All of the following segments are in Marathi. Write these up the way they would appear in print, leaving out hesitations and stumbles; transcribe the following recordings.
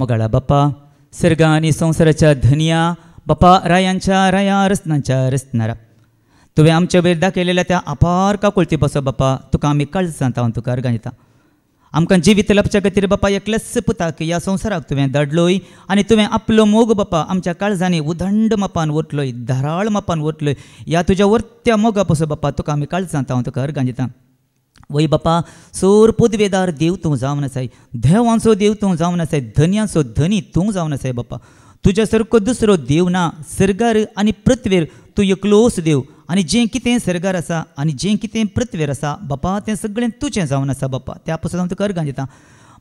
मोगाळा बाप्पा सर्गा आनी संवसाराच्या धनिया बाप्पा रायांच्या राया रत्नांच्या रत्नारा तुवें आमचे वयर दाखयलेल्या त्या अपार काकुळती पासो बाप्पा तुका आमी काळजांत हांव तुका अर्गां आमकां जिवीत लाभच्या खातीर बाप्पा एकल्याच पुताक ह्या संवसाराक तुवें धाडलोय आनी तुवें आपलो मोग बाप्पा आमच्या काळजांनी उदंड मापान ओतलोय धाराळ मापान ओतलोय ह्या तुज्या वर्त्या मोगा पासो बाप्पा तुका आमी काळजांत हांव तुका अर्गां दिता वय बाप्पा सोर पदवेदार देव तूं जावन आसाय देवांचो देव तूं जावन आसाय धन्यांचो धनी तूं जावन आसाय बाप्पा तुज्या सारको दुसरो देव ना सर्गार आनी पृथ्वीर तूं एकलोच देव आनी जें कितें सर्गार आसा आनी जें कितें पृथ्वीर आसा बाप्पा तें सगळें तुजें जावन आसा बाप्पा त्या पासून हांव तुका अर्गां दिता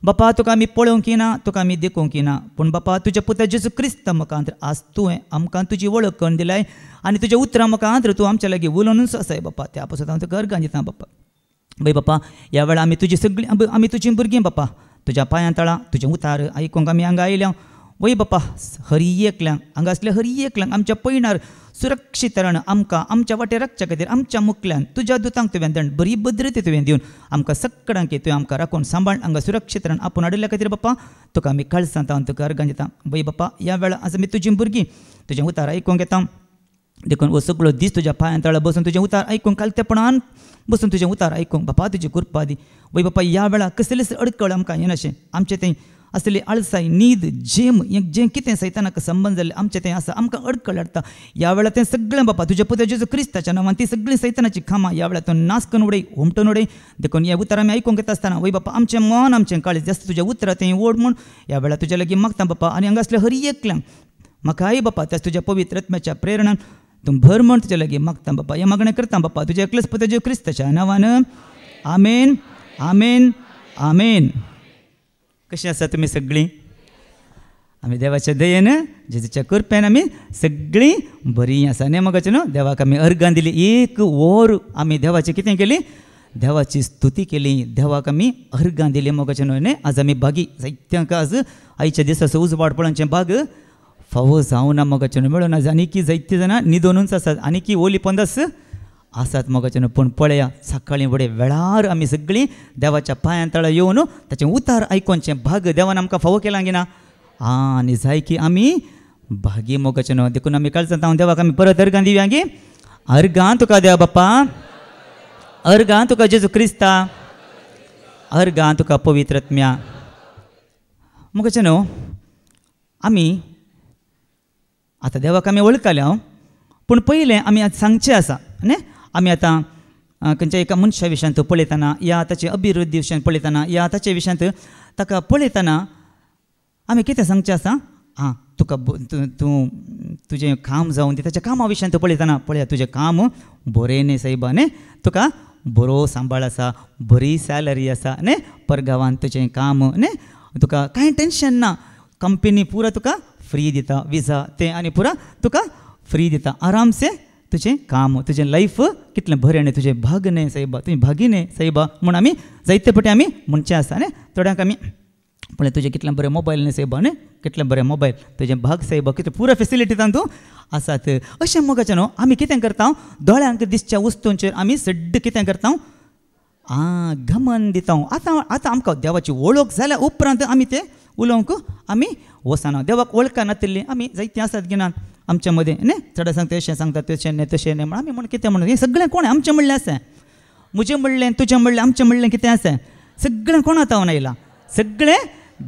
बाप्पा तुका आमी पळोवंक ना तुका आमी देखूंक ना पूण बाप्पा तुज्या पुता जेजू क्रिस्त मुखांत आज तुवें आमकां तुजी वळख करून दिलाय आनी तुज्या उतरां मुखांत तूं आमच्या लागीं उलोवनूच आसाय बाप्पा त्या पासून हांव तुका अर्गां दिता बाप्पा बाय बाप्पा ह्या वेळा आमी तुजी सगळीं आमी तुजीं भुरगीं बाप्पा तुज्या पांयां तळां तुजें उतार आयकूंक आमी हांगा आयल्या वय बाप्पा हरी एकल्यांक हांगा असल्या हरी एकल्यांक आमच्या पैणार सुरक्षीत रावन आमकां आमच्या वाटेर राखच्या खातीर आमच्या मुखल्यान तुज्या दुतांक तुवें दंड बरी भद्रते तुवें दिवन आमकां सगळ्यांक तुवें आमकां राखून सांबाळून हांगा सुरक्षीत रावन आपूण हाडिल्ल्या खातीर बाप्पा तुका आमी काळजांत हांव तुका अर्गां दिता वय बाप्पा ह्या वेळा आज आमी तुजीं भुरगीं तुजें उतार आयकूंक येता देखून हो सगळो दीस तुज्या पांयां तळा बसून तुजें उतार आयकूंक कालतेपणान बसून तुजें उतार आयकूंक बापा तुजी कृपा दी वय बापा ह्या वेळा कसलेच अडकळ आमकां येनाशें आमचें तें असले आळसाय न्हीद जेम जें कितें सैतानाक संबंद जाल्लें आमचें तें आसा आमकां अडकळ हाडटा ह्या वेळा तें सगळें बापा तुज्या पुता जेजू क्रिस्ताच्या नांवान ती सगळीं सैतानाची खामां ह्या वेळा तो नास करून उडय हुमटून उडय देखून ह्या उतार आमी आयकूंक येता आसतना वय बापा आमचें मन आमचें काळीज जास्त तुज्या उतरां तें ओड म्हूण ह्या वेळा तुज्या लागीं मागता बापा आनी हांगा असल्या हरी एकल्यांक म्हाका आई बापा त्याच तुज्या पवित्र आत्म्याच्या प्रेरणान तूं भर म्हण तुज्या लागीं मागता बापा हें मागणें करता बापा तुज्या एकल्याच पुता जेजू क्रिस्ताच्या नांवान आमेन आमेन आमेन कशीं आसा तुमी सगळीं आमी देवाच्या दयेन जेजूच्या कृपेन आमी सगळीं बरीं आसा न्ही मोगाचें न्हू देवाक आमी अर्गां दिली एक वर आमी देवाचें कितें केली देवाची स्तुती केली देवाक आमी अर्गां दिली मोगाचें न्हू न्ही आज आमी बागी जायत्यांक आज आयच्या दिसाचो उजवाड पळोवचें बाग फावो जावं ना मोगाचें न्हू मेळून आज आनीक जायतीं जाणां न्हिदोनूच आसात आनीक ओली पंदस आसात मोगाचें न्हू पूण पळया सकाळीं बडे वेळार आमी सगळीं देवाच्या पांयां तळा येवन ताचें उतार आयकोनचें भाग देवान आमकां फावो केलां गी ना आनी जाय की आमी भागी मोगाचें न्हू देखून आमी काळजांत हांव देवाक आमी परत अर्गां दिवया गे अर्गां तुका देवा बाप्पा अर्गां तुका जेजू क्रिस्ता अर्गां तुका पवित्र आत्म्या मोगाचें न्हू आमी आतां देवाक आमी वळखल्या पूण पयलें आमी आतां सांगचें आसा न्ही आमी आतां खंयच्या एका मनशा विशयांत पळयतना या ताचे अभिवृद्धी विशयांत पळयतना या ताचे विशयांत ताका पळयतना आमी कितें सांगचें आसा तुका तूं तुजें काम जावन दी ताच्या कामा विशयांत पळयतना पळया तुजें काम बरें न्ही सायबा न्ही तुका बरो सांबाळ आसा बरी सॅलरी आसा न्ही परगांवांत तुजें काम न्ही तुका कांय टेन्शन ना कंपनी पुरा तुका फ्री दिता विजा तें आनी पुरा तुका फ्री दिता आरामसे तुजें काम तुजें लायफ कितलें बरें न्ही तुजें भाग न्ही सायबा तुवें भागी न्ही सायबा म्हूण आमी जायते फावटी आमी म्हणचें आसा न्ही थोड्यांक आमी पळय तुजें कितलें बरें मोबायल न्ही सायबा न्ही कितलें बरें मोबायल तुजें भाग सायबा कितें पुरो फेसिलिटी तातूं आसात अशें मोगाचें न्हू आमी कितें करता दोळ्यांक दिसच्या वस्तूंचेर आमी सड्ड कितें करता घमन दिता आतां आमकां देवाची वळख जाल्या उपरांत आमी तें उलोवंक आमी वचना देवाक वळखा नातिल्लीं आमी जायतीं आसात गिनात आमच्या मदें न्ही चड सांगता अशें सांगता तशें न्ही तशें न्ही म्हण आमी म्हण कितें म्हणून हें सगळें कोण आमचें म्हणलें आसा म्हजें म्हणलें तुजें म्हणलें आमचें म्हणलें कितें आसा सगळें कोणा तावन आयलां सगळें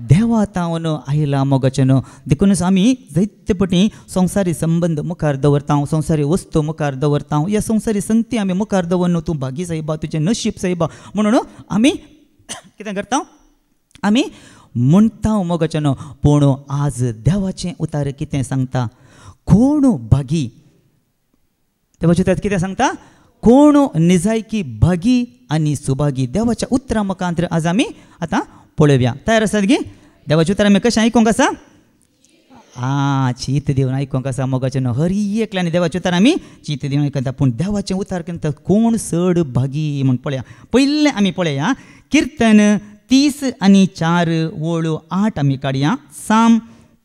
देवा तावन आयलां मोगाचें न्हू देखूनच आमी जायते फावटी संवसारी संबंद मुखार दवरता संवसारी वस्तू मुखार दवरता ह्या संवसारी संगती आमी मुखार दवरन तूं भागी सायबा तुजें नशीब सायबा म्हणून आमी कितें करता आमी म्हणटा मोगाचें न्हू पूण आज देवाचें उतार कितें सांगता कोण भागी देवाच्या उतरांत कितें सांगता कोण निजायकी भागी आनी सुभागी देवाच्या उतरां मुखांत आज आमी आतां पळोवया तयार आसात गे देवाचें उतर आमी कशें आयकूंक आसा चीत दिवन आयकूंक आसा मोगाचें न्हू हरी एकल्यानी देवाचें उतर आमी चीत दिवन आयकता पूण देवाचें उतर करता कोण चड भागी म्हूण पळया पयलें आमी पळया किर्तन 30 आनी 4 वळू 8 आमी काडया साम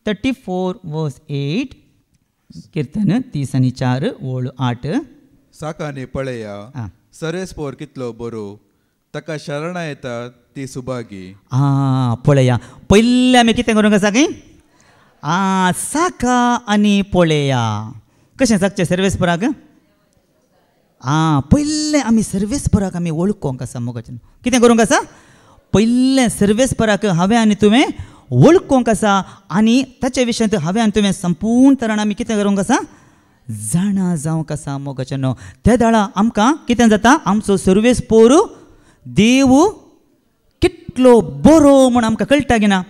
34 वर्स 8 किर्तन 30 आनी 4 वळू 8 साकाने पळया सरेस्पोर कितलो बरो ताका शरणां येतात ती सुभागी. पळया पयले आमी कितें करूंक आसा की साका आनी पळया कशें सांगचें सर्वेस्पराक. पयले आमी सर्वेस्पराक आमी वळखूंक आसा मोगाचें. कितें करूंक आसा पयले सर्वेस्पराक हांवें आनी तुवें वळखूंक आसा आनी ताचे विशयांत हांवें आनी तुवें संपूर्ण तरान आमी कितें करूंक आसा जाणा जावंक आसा मोगाचें न्हू. त्या दाळा आमकां कितें जाता आमचो सर्वेस्पोर देव कितलो बरो म्हूण आमकां कळटा की ना.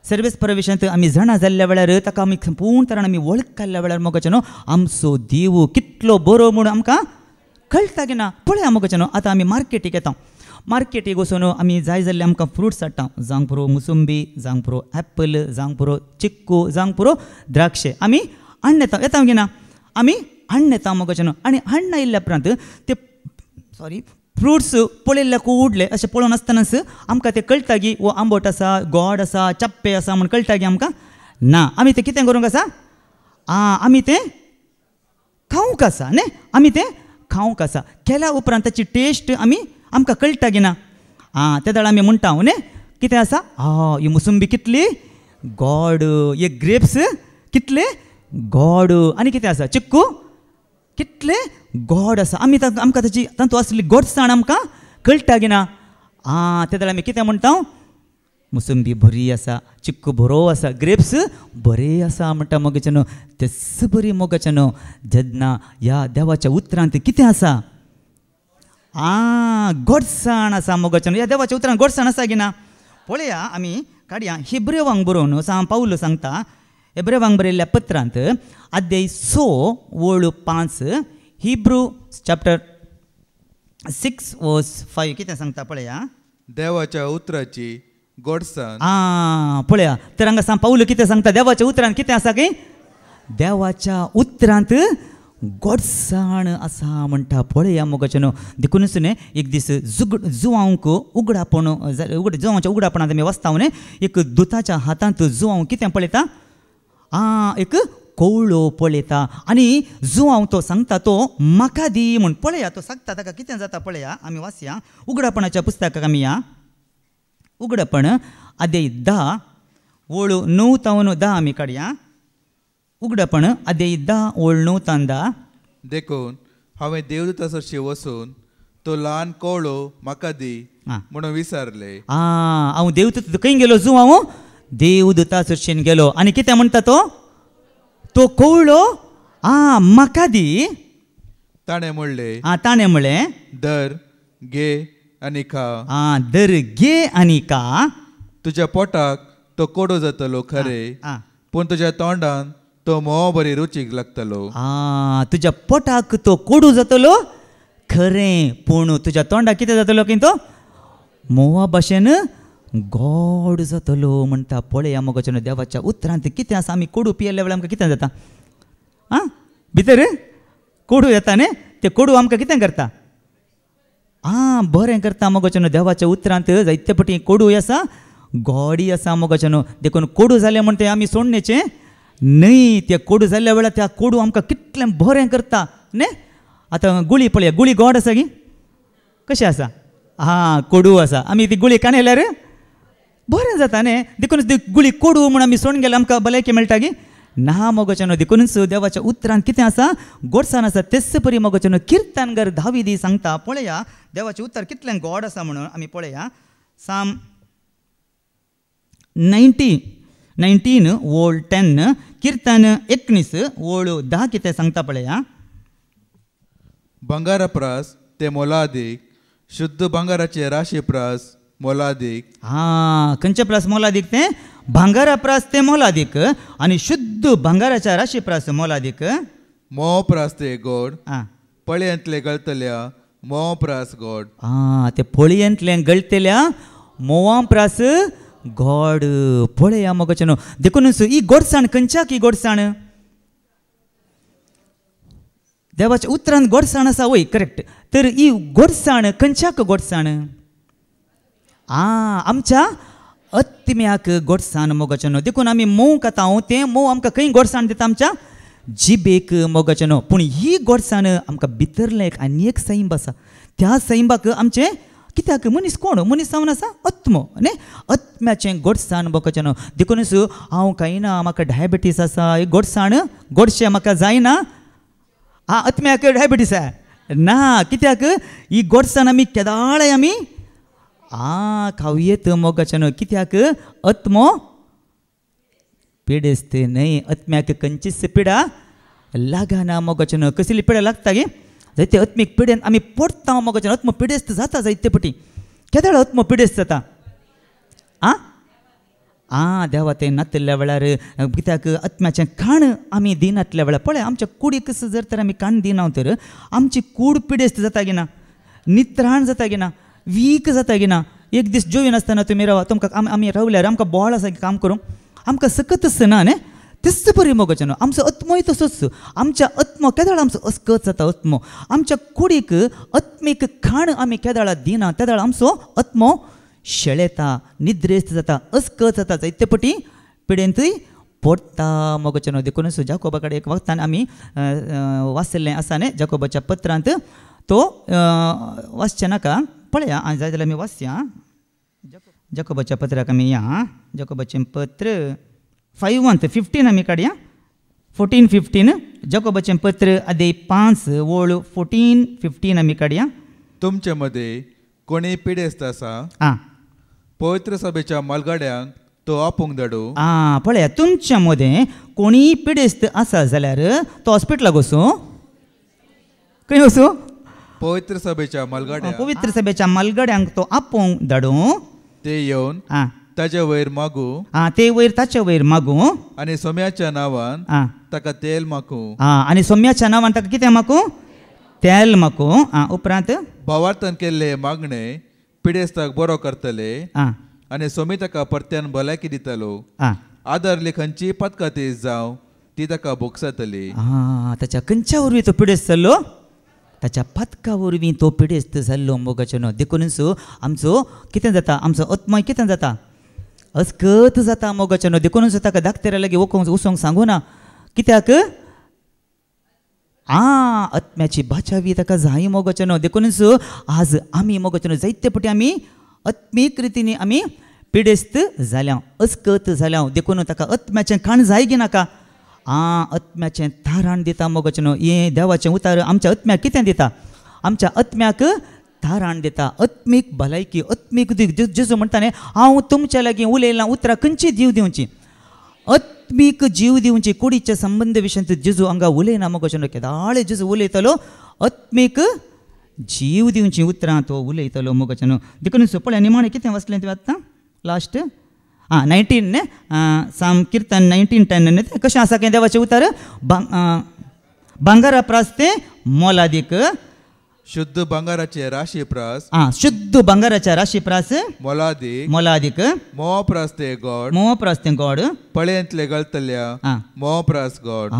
सर्वेस्परा विशयांत आमी जाणा जाल्ल्या वेळार ताका आमी संपूर्ण तरान आमी वळखल्या वेळार मोगाचें न्हू आमचो देव कितलो बरो म्हूण आमकां कळटा की ना. पळया मोगाचें न्हू आतां आमी मार्केटीक येता. मार्केटीक वचून आमी जाय जाल्ले आमकां फ्रुट्स हाडटा. जावंक पुरो मुसंबी जावंक पुरो एप्पल जावंक पुरो चिक्कू जावंक पुरो द्राक्षे आमी हाडून येता की ना. आमी हाडून येता मोगाचें न्हू. आनी हाडून आयिल्ल्या उपरांत ते फ्रुट्स पळयल्ल्या कुडले अशें पळोवन आसतनाच आमकां तें कळटा की वो आंबट आसा गोड आसा चप्पे आसा म्हूण कळटा की आमकां ना. आमी तें कितें करूंक आसा आमी तें खावंक आसा न्ही. आमी तें खावंक आसा. केल्या उपरांत ताची टेस्ट आमकां कळटा की ना. त्या दाळ आमी म्हणटा न्ही कितें आसा ही मुसंबी कितली गोड हे ग्रेप्स कितले गोड आनी कितें आसा चिक्कू कितले गोड आसा. आमकां ताची तातूंत आसली गोडसाण आमकां कळटा की ना. त्या दाळ आमी कितें म्हणटा मुसंबी बरी आसा चिक्कू बरो आसा ग्रेप्स बरे आसा म्हणटा मोगाचें न्हू. तेच बरी मोगाचें न्हू जेन्ना ह्या देवाच्या उतरांत कितें आसा गोडसाण आसा मोगाचें न्हू. ह्या देवाच्या उतरांत गोडसाण आसा की ना. पळया आमी काडया हेब्रेवांक बरोवन पावलो सांगता हेब्रेवांक बरयल्ल्या पत्रांत अध्याय 6 वळू 5 हिब्रू चॅप्टर 6 वर्स 5 कितें सांगता पळया देवाच्या उतराची गोडसाण. पळया तर हांगा पावलो कितें सांगता देवाच्या उतरांत कितें आसा की देवाच्या उतरांत गोडसाण आसा म्हणटा. पळया मोगाचें न्हू. देखूनच न्ही एक दीस जुवांक उगडापण जुवांच्या उगडापणांत आमी वचता न्ही एक दुताच्या हातांत जुवांव कितें पळयता एक कवळो पळयता आनी जुवांव तो सांगता तो म्हाका दी म्हूण. पळया तो सांगता ताका कितें जाता पळया आमी वाचया उगडापणाच्या पुस्तकाक आमी या उगडपण अध्याय 10 वळू 9 तावन 10 आमी काडया. उगडपण अध्याय 10 वळ 9 तावन 10. देखून हांवें देवदूता सरशी वचून तो ल्हान कवळो म्हाका दी म्हणून विचारले. हांव देवदूत खंय गेलो जुवांव देवदूता सरशेन गेलो आनी कितें म्हणटा तो कवळो म्हाका दी. ताणें म्हणलें दर घे आनी खा. दर घे आनी खा. तुज्या पोटाक तो कोडो जातलो खरें पूण तुज्या तोंडान तो मोव बरी रुचीक लागतलो. तुज्या पोटाक तो कोडू जातलो खरें पूण तुज्या तोंडाक कितें जातलो की तो मोवा भाशेन गोड जातलो म्हणटा. पळया मोगाचें देवाच्या उतरांत कितें आसा. आमी कोडू पियेल्ल्या वेळार आमकां कितें जाता भितर कोडू येता न्ही. ते कोडू आमकां कितें करता बरें करता मोगाचें देवाच्या उतरांत जायते पटी कोडूय आसा गोडी आसा मोगाचें न्हू. देखून कोडू जालें म्हण तें आमी सोडणेचें न्हय. ते कोडू जाल्ल्या वेळार त्या कोडू आमकां कितलें बरें करता न्ही. आतां गुळी पळया गुळी गोड आसा की कशें आसा कोडू आसा. आमी ती गुळी काणयल्यार बरें जाता न्ही. देखून ती गुळी कोडू म्हूण आमी सोडून गेल्यार आमकां भलायकी मेळटा की ना मोगाचें न्हू. देखूनच देवाच्या उतरांत कितें आसा गोडसाण आसा. तेच परी मोगाचें न्हू किर्तनकार दाविदी सांगता. पळया देवाचें उतर कितलें गोड आसा म्हणून आमी पळया साम 19 वळ 10 किर्तन 19 वळ 10 कितें सांगता पळया. भांगाराप्रास ते मोलादीक शुद्ध भांगाराचे राशी प्रास मोलादीक. खंयचे प्रास मोलादीक ते भांगाराप्रास ते मोलादीक आनी शुद्ध भांगाराच्या राशी प्रास मोलादीक. मोव प्रास ते गोड पळयांतले गळतल्या मोव प्रास गोड. ते पळयांतले गळतल्या मोवा प्रास गोड. पळया मोगाचें न्हू. देखूनच ही गोडसाण खंयच्याक ही गोडसाण देवाच्या उतरांत गोडसाण आसा वय करेक्ट. तर ही गोडसाण खंयच्याक गोडसाण आमच्या आत्म्याक गोडसाण मोगाचें न्हू. देखून आमी मोव खाता तें मोव आमकां खंय गोडसाण दिता आमच्या जिबेक मोगाचें न्हू. पूण ही गोडसाण आमकां भितरलें आनी एक सैंब आसा. त्या सैंबाक आमचें कित्याक मनीस कोण मनीस जावन आसा आत्मो न्ही आत्म्याचें गोडसाण मोगचें देखूनच हांव काही ना म्हाका डायबिटीस आसा गोडशें म्हाका जायना आत्म्याक डायबिटीस आहे ना कित्याक ही गोडसाण आमी केदाळे आमी खावयेत मोगचें कित्याक आत्मो पिडेस्त न्हय आत्म्याक खंयचीच पिडा लागना मोगचें कसली पिडा लागता गे जायते आत्मीक पिडेन आमी पडटा मोगचें आत्मो पिडेस्त जाता जायते पटी केदाळ आत्मो पिडेस्त जाता देवा तें नातल्या वेळार कित्याक आत्म्याचें खाण आमी दिनातल्या वेळार पळय आमच्या कुडीक जर तर आमी खाण दिना तर आमची कूड पिडेस्त जाता गे ना नित्राण जाता गे ना वीक जाता गे ना एक दीस जेवून आसतना तुमी रावा तुमकां आमी रावल्यार आमकां बोवाळ आसा काम करूंक आमकां सकतच ना न्ही तेच बरी मोगचें आमचो आत्मोय तसोच आमच्या आत्मो केदाळ आमचो अस्कत जाता आत्मो आमच्या कुडीक आत्मीक खाण आमी केदाळा दिना तेदाळ आमचो आत्मो शेळेता निद्रेस्त जाता अस्कत जाता जायते पटी पिडेंतूय पडटा मोगचें देखूनच जाकोबा कडेन एक वक्तान आमी वाचलें आसा न्ही जाकोबाच्या पत्रांत तो वाचचें नाका पळया जाय जाल्यार आमी वाचया जाकोबाच्या पत्राक आमी या जाकोबाचें पत्र 5:15 आमी काडया 14:15 जाकोबाचें पत्र अध्याय 5 ओळ 14:15 आमी काडया तुमचे मदें कोणी पिडेस्त आसा पवित्र सभेच्या मालगाड्यांक तो आपूंक धाडू पळया तुमच्या मदें कोणी पिडेस्त आसा जाल्यार तो हॉस्पिटलाक वचूं खंय वचूं पवित्र सभेच्या मालगाड्यांक तो आपोवंक धाडूं ते येवन ताचे वयर मागू ते वयर ताचे वयर मागू आनी सोम्याच्या नांवान ताका तेल मागू आनी सोम्याच्या नांवान ताका कितें मागू तेल मागू उपरांत भावार्थन केल्ले मागणे पिडेस्ताक बरो करतले आनी सोमी ताका परत्यान भलायकी दितलो आदरली खंयची पदकां तेज जावं ती ताका भोगसतली ताच्या खंयच्या वरवीं तो पिडेस्त जाल्लो ताच्या पदका वरवीं तो पिडेस्त जाल्लो मोगचें देखूनच आमचो कितें जाता आमचो आत्मोय कितें जाता अस्कत जाता मोगचें देखूनच ताका धाकटेऱ्या लागीं वचोंक सांगू ना कित्याक आत्म्याची बाचावी ताका जाय मोगचें देखूनच आज आमी मोगचें जायते पटी आमी आत्मीक रितीनी आमी पिडेस्त जाल्या अस्कत जाल्या देखून ताका आत्म्याचें खाण जाय गे नाका आत्म्याचें थाराण दिता मोगचें हें देवाचें उतार आमच्या आत्म्याक कितें दिता आमच्या आत्म्याक थाराण दिता आत्मीक भलायकी आत्मीक जेजू म्हणटा न्ही हांव तुमच्या लागीं उलयलां उतरां खंयची जीव दिवची आत्मीक जीव दिवची कुडीच्या संबंद विशयांत जेजू हांगा उलयना मोगचें केदाळे जेजू उलयतलो आत्मीक जीव दिवची उतरां तो उलयतलो मोगचें देखून पळय निमाणें कितें वाचलें तुवें आतां लास्ट 19 साम किर्तन 19:10 कशें आसा काय देवाचें उतार भांगारा प्रास ते मोलादीक शुद्ध भांगाराचे राशी प्रास शुद्ध भांगाराच्या राशी प्रास मोलादीक मोह प्रास ते गोड पळयेंतले गळतल्या मोह प्रास गोड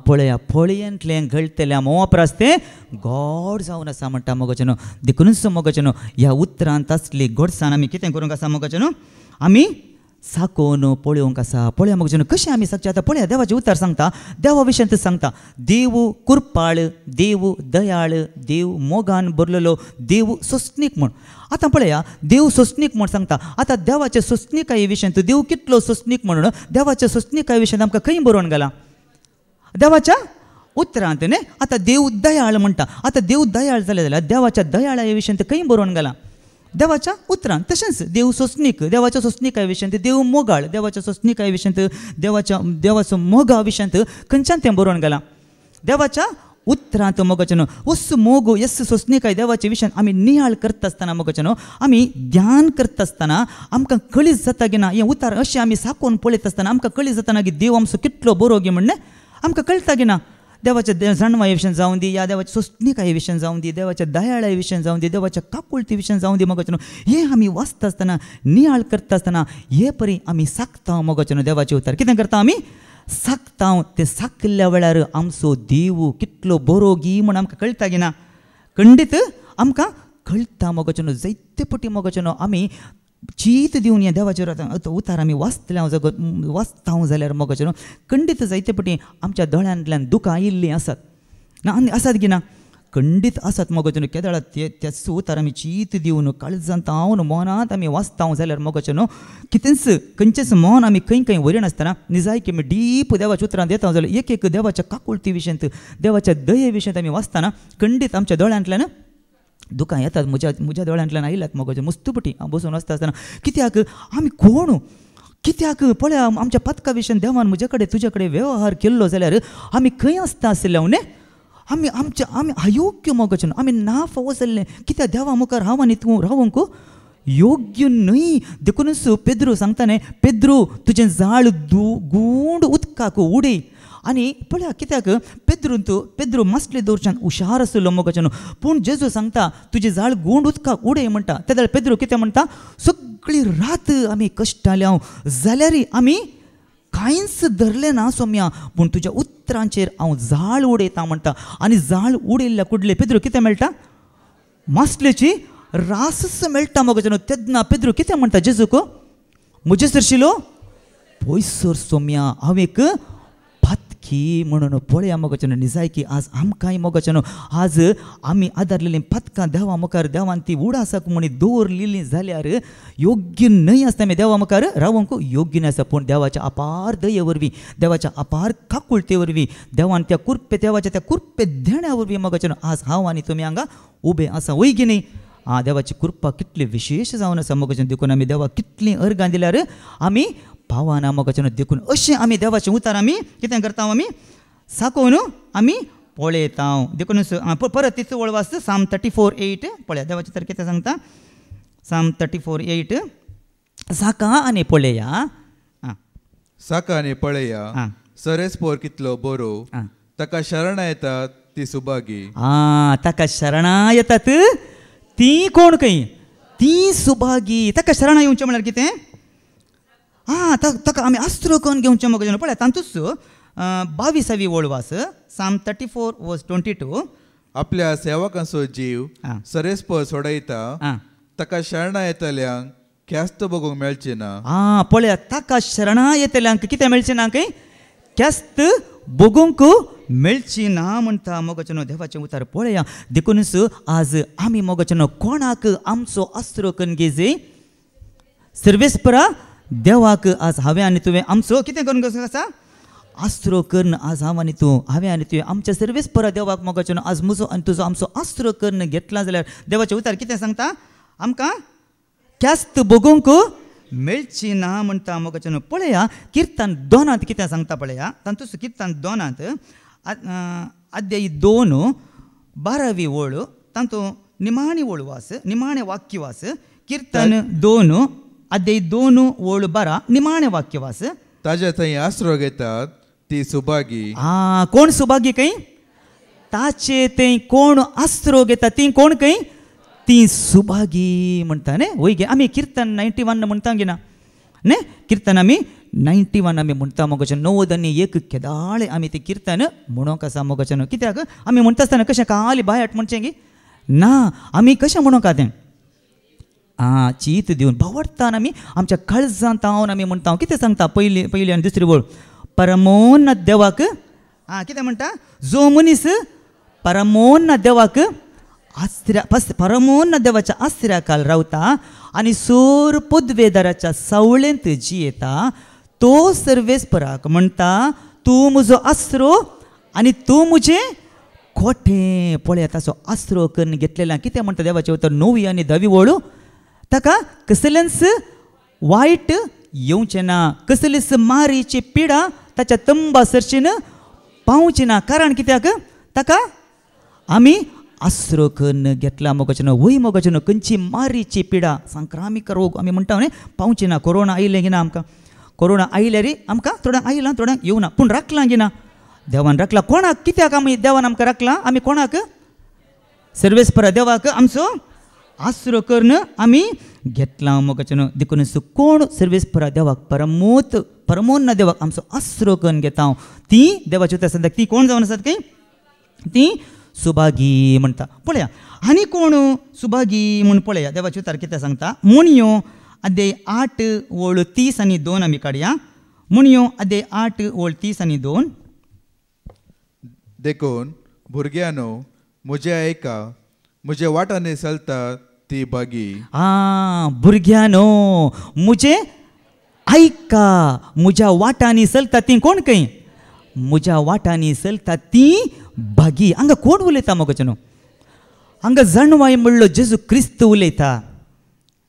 पळया पळयेंतले गळतल्या मोह प्रास ते गोड जावन आसा म्हणटा मोगचें देखूनच मोगचें ह्या उतरांत आसली गोडसाण आमी कितें करूंक आसा मोगचें आमी साकोन पळोवंक आसा पळया मोगचें कशें आमी सांगचें आतां पळया देवाचें उतार सांगता देवा विशयांत सांगता देव कुरपाळ देव दयाळ देव मोगान भरलेलो देव सोंसणीक म्हण आतां पळया देव सोंसणीक म्हण सांगता आतां देवाच्या सोंसणीकाये विशयांत देव कितलो सोंसणीक म्हणून देवाच्या सोंसणीकाये विशयांत आमकां खंय बरोवन गेला देवाच्या उतरांत न्ही आतां देव दयाळ म्हणटा आतां देव दयाळ जाले जाल्यार देवाच्या दयाळाये विशयांत खंय बरोवन गेला देवाच्या उतरांत तशेंच देव सोंसणीक देवाच्या सोंसणीकाये विशयांत देव मोगाळ देवाच्या सोंसणीकाये विशयांत देवाचो मोगा विशयांत खंयच्यान तें बरोवन गेलां देवाच्या उतरांत मोगचें वस मोग यस सोंसणीकाय देवाच्या विशयांत आमी नियाळ करता आसतना मोगचें आमी ध्यान करता आसतना आमकां कळीत जाता की ना हें उतार अशें आमी साकोन पळयत आसतना आमकां कळीत जाता की देव आमचो कितलो बरो गे म्हणलें आमकां कळटा की ना देवाच्या जाणवाये विशयान जावं दी या देवाच्या सोंसणीकाये विशयान जावं दी देवाच्या दयाळाये विशयान जावं दी देवाच्या काकुळती विशयान जावं दी मोगचें हें आमी वाचता आसतना नियाळ करता आसतना हे परी आमी साकता मोगचें देवाचे उतार कितें करता आमी साकता ते साकल्या वेळार आमचो देव कितलो बरो गी म्हण आमकां कळटा की ना खंडीत आमकां कळटा मोगचें जायते पटी मोगचें आमी चीत दिवन ह्या देवाचेर उतार आमी वाचता जाल्यार मोगचें खंडीत जायते पटी आमच्या दोळ्यांतल्यान दुखां आयिल्लीं आसात ना आसात की ना खंडीत आसात मोगोचेनो केदाळा त्याच उतार आमी चीत दिवन काळजांत हांवन मनांत आमी वाचतां जाल्यार मोगोचेनो कितेंच खंयचेच मन आमी खंय खंय वरी नासतना निजायकी आमी डीप देवाच्या उतरांत येता जाल्यार एक एक देवाच्या काकुळती विशयंत देवाच्या दये विशयंत आमी वाचतना खंडीत आमच्या दोळ्यांतल्यान दुकां येतात. म्हज्या दोळ्यांतल्यान आयल्यात मोगोचे मुस्तुपटी हांव बसून वाचता आसतना कित्याक आमी कोण कित्याक पळया आमच्या पथका विशयन देवान म्हजे कडेन तुजे कडेन वेवहार केल्लो जाल्यार आमी खंय आसता आसले न्ही आमी अयोग्य मोगोचेन आमी ना फावो जाल्ले कित्याक देवा मुखार हांव आनी तूं रावंक योग्य न्हय. देखूनच पेद्रू सांगता न्ही पेद्रू तुजें जाळ गूंड उदकाक उडय आनी पळया कित्याक पेद्रू मासले दवरच्यान हुशार आसलो मोगोचेनो पूण जेजू सांगता तुजें जाळ गूंड उदकाक उडय म्हणटा तेन्ना पेद्रू कितें म्हणटा सगळी रात आमी कश्टाल्या जाल्यार आमी कांयच धरलें ना सोम्या पूण तुज्या उतरांचेर हांव जाळ उडयतां म्हणटा आनी जाळ उडयल्ल्या कुडले पेद्रू कितें मेळटा मासलेची रासच मेळटा मोगोचेनो. तेन्ना पेद्रू कितें म्हणटा जेजूक म्हजे सरशिलो पयसर सोम्या हांव एक की म्हणून पळया मोगोचेनो निजायकी आज आमकांय मोगोचेनो आज आमी आदारलेलीं पथकां देवा मुखार देवान ती उडासाक म्हणी दवरलेलीं जाल्यार योग्य न्हय आसता आमी देवा मुखार रावंक योग्य न्हय आसा पूण देवाच्या अपार दये वरवीं देवाच्या अपार काकुळते वरवीं देवान देवाच्या त्या कुर्पे देण्या वरवीं मोगोचेनो आज हांव आनी तुमी हांगा उबे आसा वय की न्ही. देवाची कृपा कितली विशेश जावन आसा मोगोचेनो देखून आमी देवाक कितलीं अर्गां दिल्यार आमी पावाना मोगोचेनो देखून अशें आमी देवाचें उतार आमी कितें करता आमी साकोवन आमी पळयता देखून परत तिचो वळवास साम 34:8 पळया देवाचें तर कितें सांगता साम 34:8 साका आनी पळया साका आनी पळया सरेस्पोर कितलो बरो ताका शरणां येतात ती सुभागी. ताका शरणां येतात ती कोण खंय ती सुभागी. ताका शरणां येवचें म्हळ्यार कितें ताका आमी अस्त्र करून घेवचें मोगोचेनो पळय तातूंच 22वी वळवास साम 34:22 आपल्या सेवकांचो जीव सरेस्पर सोडयता ताका शरणां येतल्यांक ख्यास्त बगूंक मेळचें ना. पळया ताका शरणां येतल्यांक कितें मेळचें ना खंय ख्यास्त बगूंक मेळची ना म्हणटा मोगोचेनो देवाचें उतार पळया. देखूनच आज आमी मोगोचेनो कोणाक आमचो अस्त्र करून घेजे सर्वेस्परा देवाक आज हांवें आनी तुवें आमचो कितें करून घेवचो आसा अस्त्र कर्ण आज हांव आनी तूं हांवें आनी तुवें आमच्या सर्वेस्परा देवाक मोगोचेनो आज म्हजो आनी तुजो आमचो अस्त्र कर्ण घेतला जाल्यार देवाचें उतार कितें सांगता आमकां ख्यास्त बगूंक मेळची ना म्हणटा मोगोचेनो. पळया किर्तन 2 कितें सांगता पळया तातूंच किर्तन 2 अध्याय 2 12वी वळ तातूंत निमाणी वळवास निमाणे वाक्यवास किर्तन 2 अध्याय 2 वळ 12 निमाणे वाक्यवास ताज्या थंय आसरो घेतात ती सुभागी. कोण सुभागी खंय ताचे थंय कोण आसरो घेता ती कोण खंय ती सुभागी म्हणटा न्ही. वय गे आमी किर्तन 91 म्हणटा गे ना न्ही किर्तन आमी 91 आमी म्हणटा मोगोचेनो 91 केदाळे आमी तें किर्तन म्हणोंक आसा मोगोचेनो. कित्याक आमी म्हणटा आसतना कशें खाली बायट म्हणचें गे ना आमी कशें म्हणोंक आहा तें चीत दिवन भावडटान आमी आमच्या काळजांत हांवन आमी म्हणटा कितें सांगता पयली आनी दुसरी वळ परमोन्नत देवाक कितें म्हणटा जो मनीस परमोन्नत देवाक परमोन्नत देवाच्या आस्त्र्याखाल रावता आनी सोर पदवेदाराच्या सावळेंत जियेता तो सर्वेस्पराक म्हणटा तूं म्हजो आसरो आनी तूं म्हजें खोटें. पळया ताचो आसरो करून घेतलेल्या कितें म्हणटा देवाचें उतर 9वी आनी 10वी वळ ताका कसलेंच वायट येवचें ना कसलीच मारीची पिडा ताच्या तंबा सरचीन पावची ना. कारण कित्याक ताका आमी आसरो करून घेतला मोगोचेनो. वय मोगोचेनो खंयची मारीची पिडा संक्रामीक रोग आमी म्हणटा न्ही पावची ना. कोरोना आयलें गिना आमकां कोरोना आयल्यार आमकां थोड्यांक आयलां थोड्यांक येवना पूण राखलां गिना देवान राखला. कोणाक कित्याक आमी देवान आमकां राखलां आमी कोणाक सर्वेस्परा देवाक आमचो आसरो करून आमी घेतला मोगोचेनो. देखूनच कोण सर्वेस्परा देवाक परमोन्न देवाक आमचो आसरो करून घेता ती देवाची उतर सांगता ती कोण जावन आसात काय ती सुभागी म्हणटा. पळया आनी कोण सुभागी म्हूण पळया देवाची उतर कितें सांगता मुणयो अध्याय 8 वळ 30 आनी 2 आमी काडया. मुणयो अध्याय 8 वळ 30 आनी 2 देखून भुरग्यानो म्हजे ऐका म्हजे वाटाने चलता ती बागी. भुरग्यानो मुजे ऐका म्हज्या वाटांनी चलता ती कोण खंय म्हज्या वाटांनी चलता ती बागी. हांगा कोण उलयता मोगचनो हांगा जणवाय म्हणलो जेजू क्रिस्त उलयता.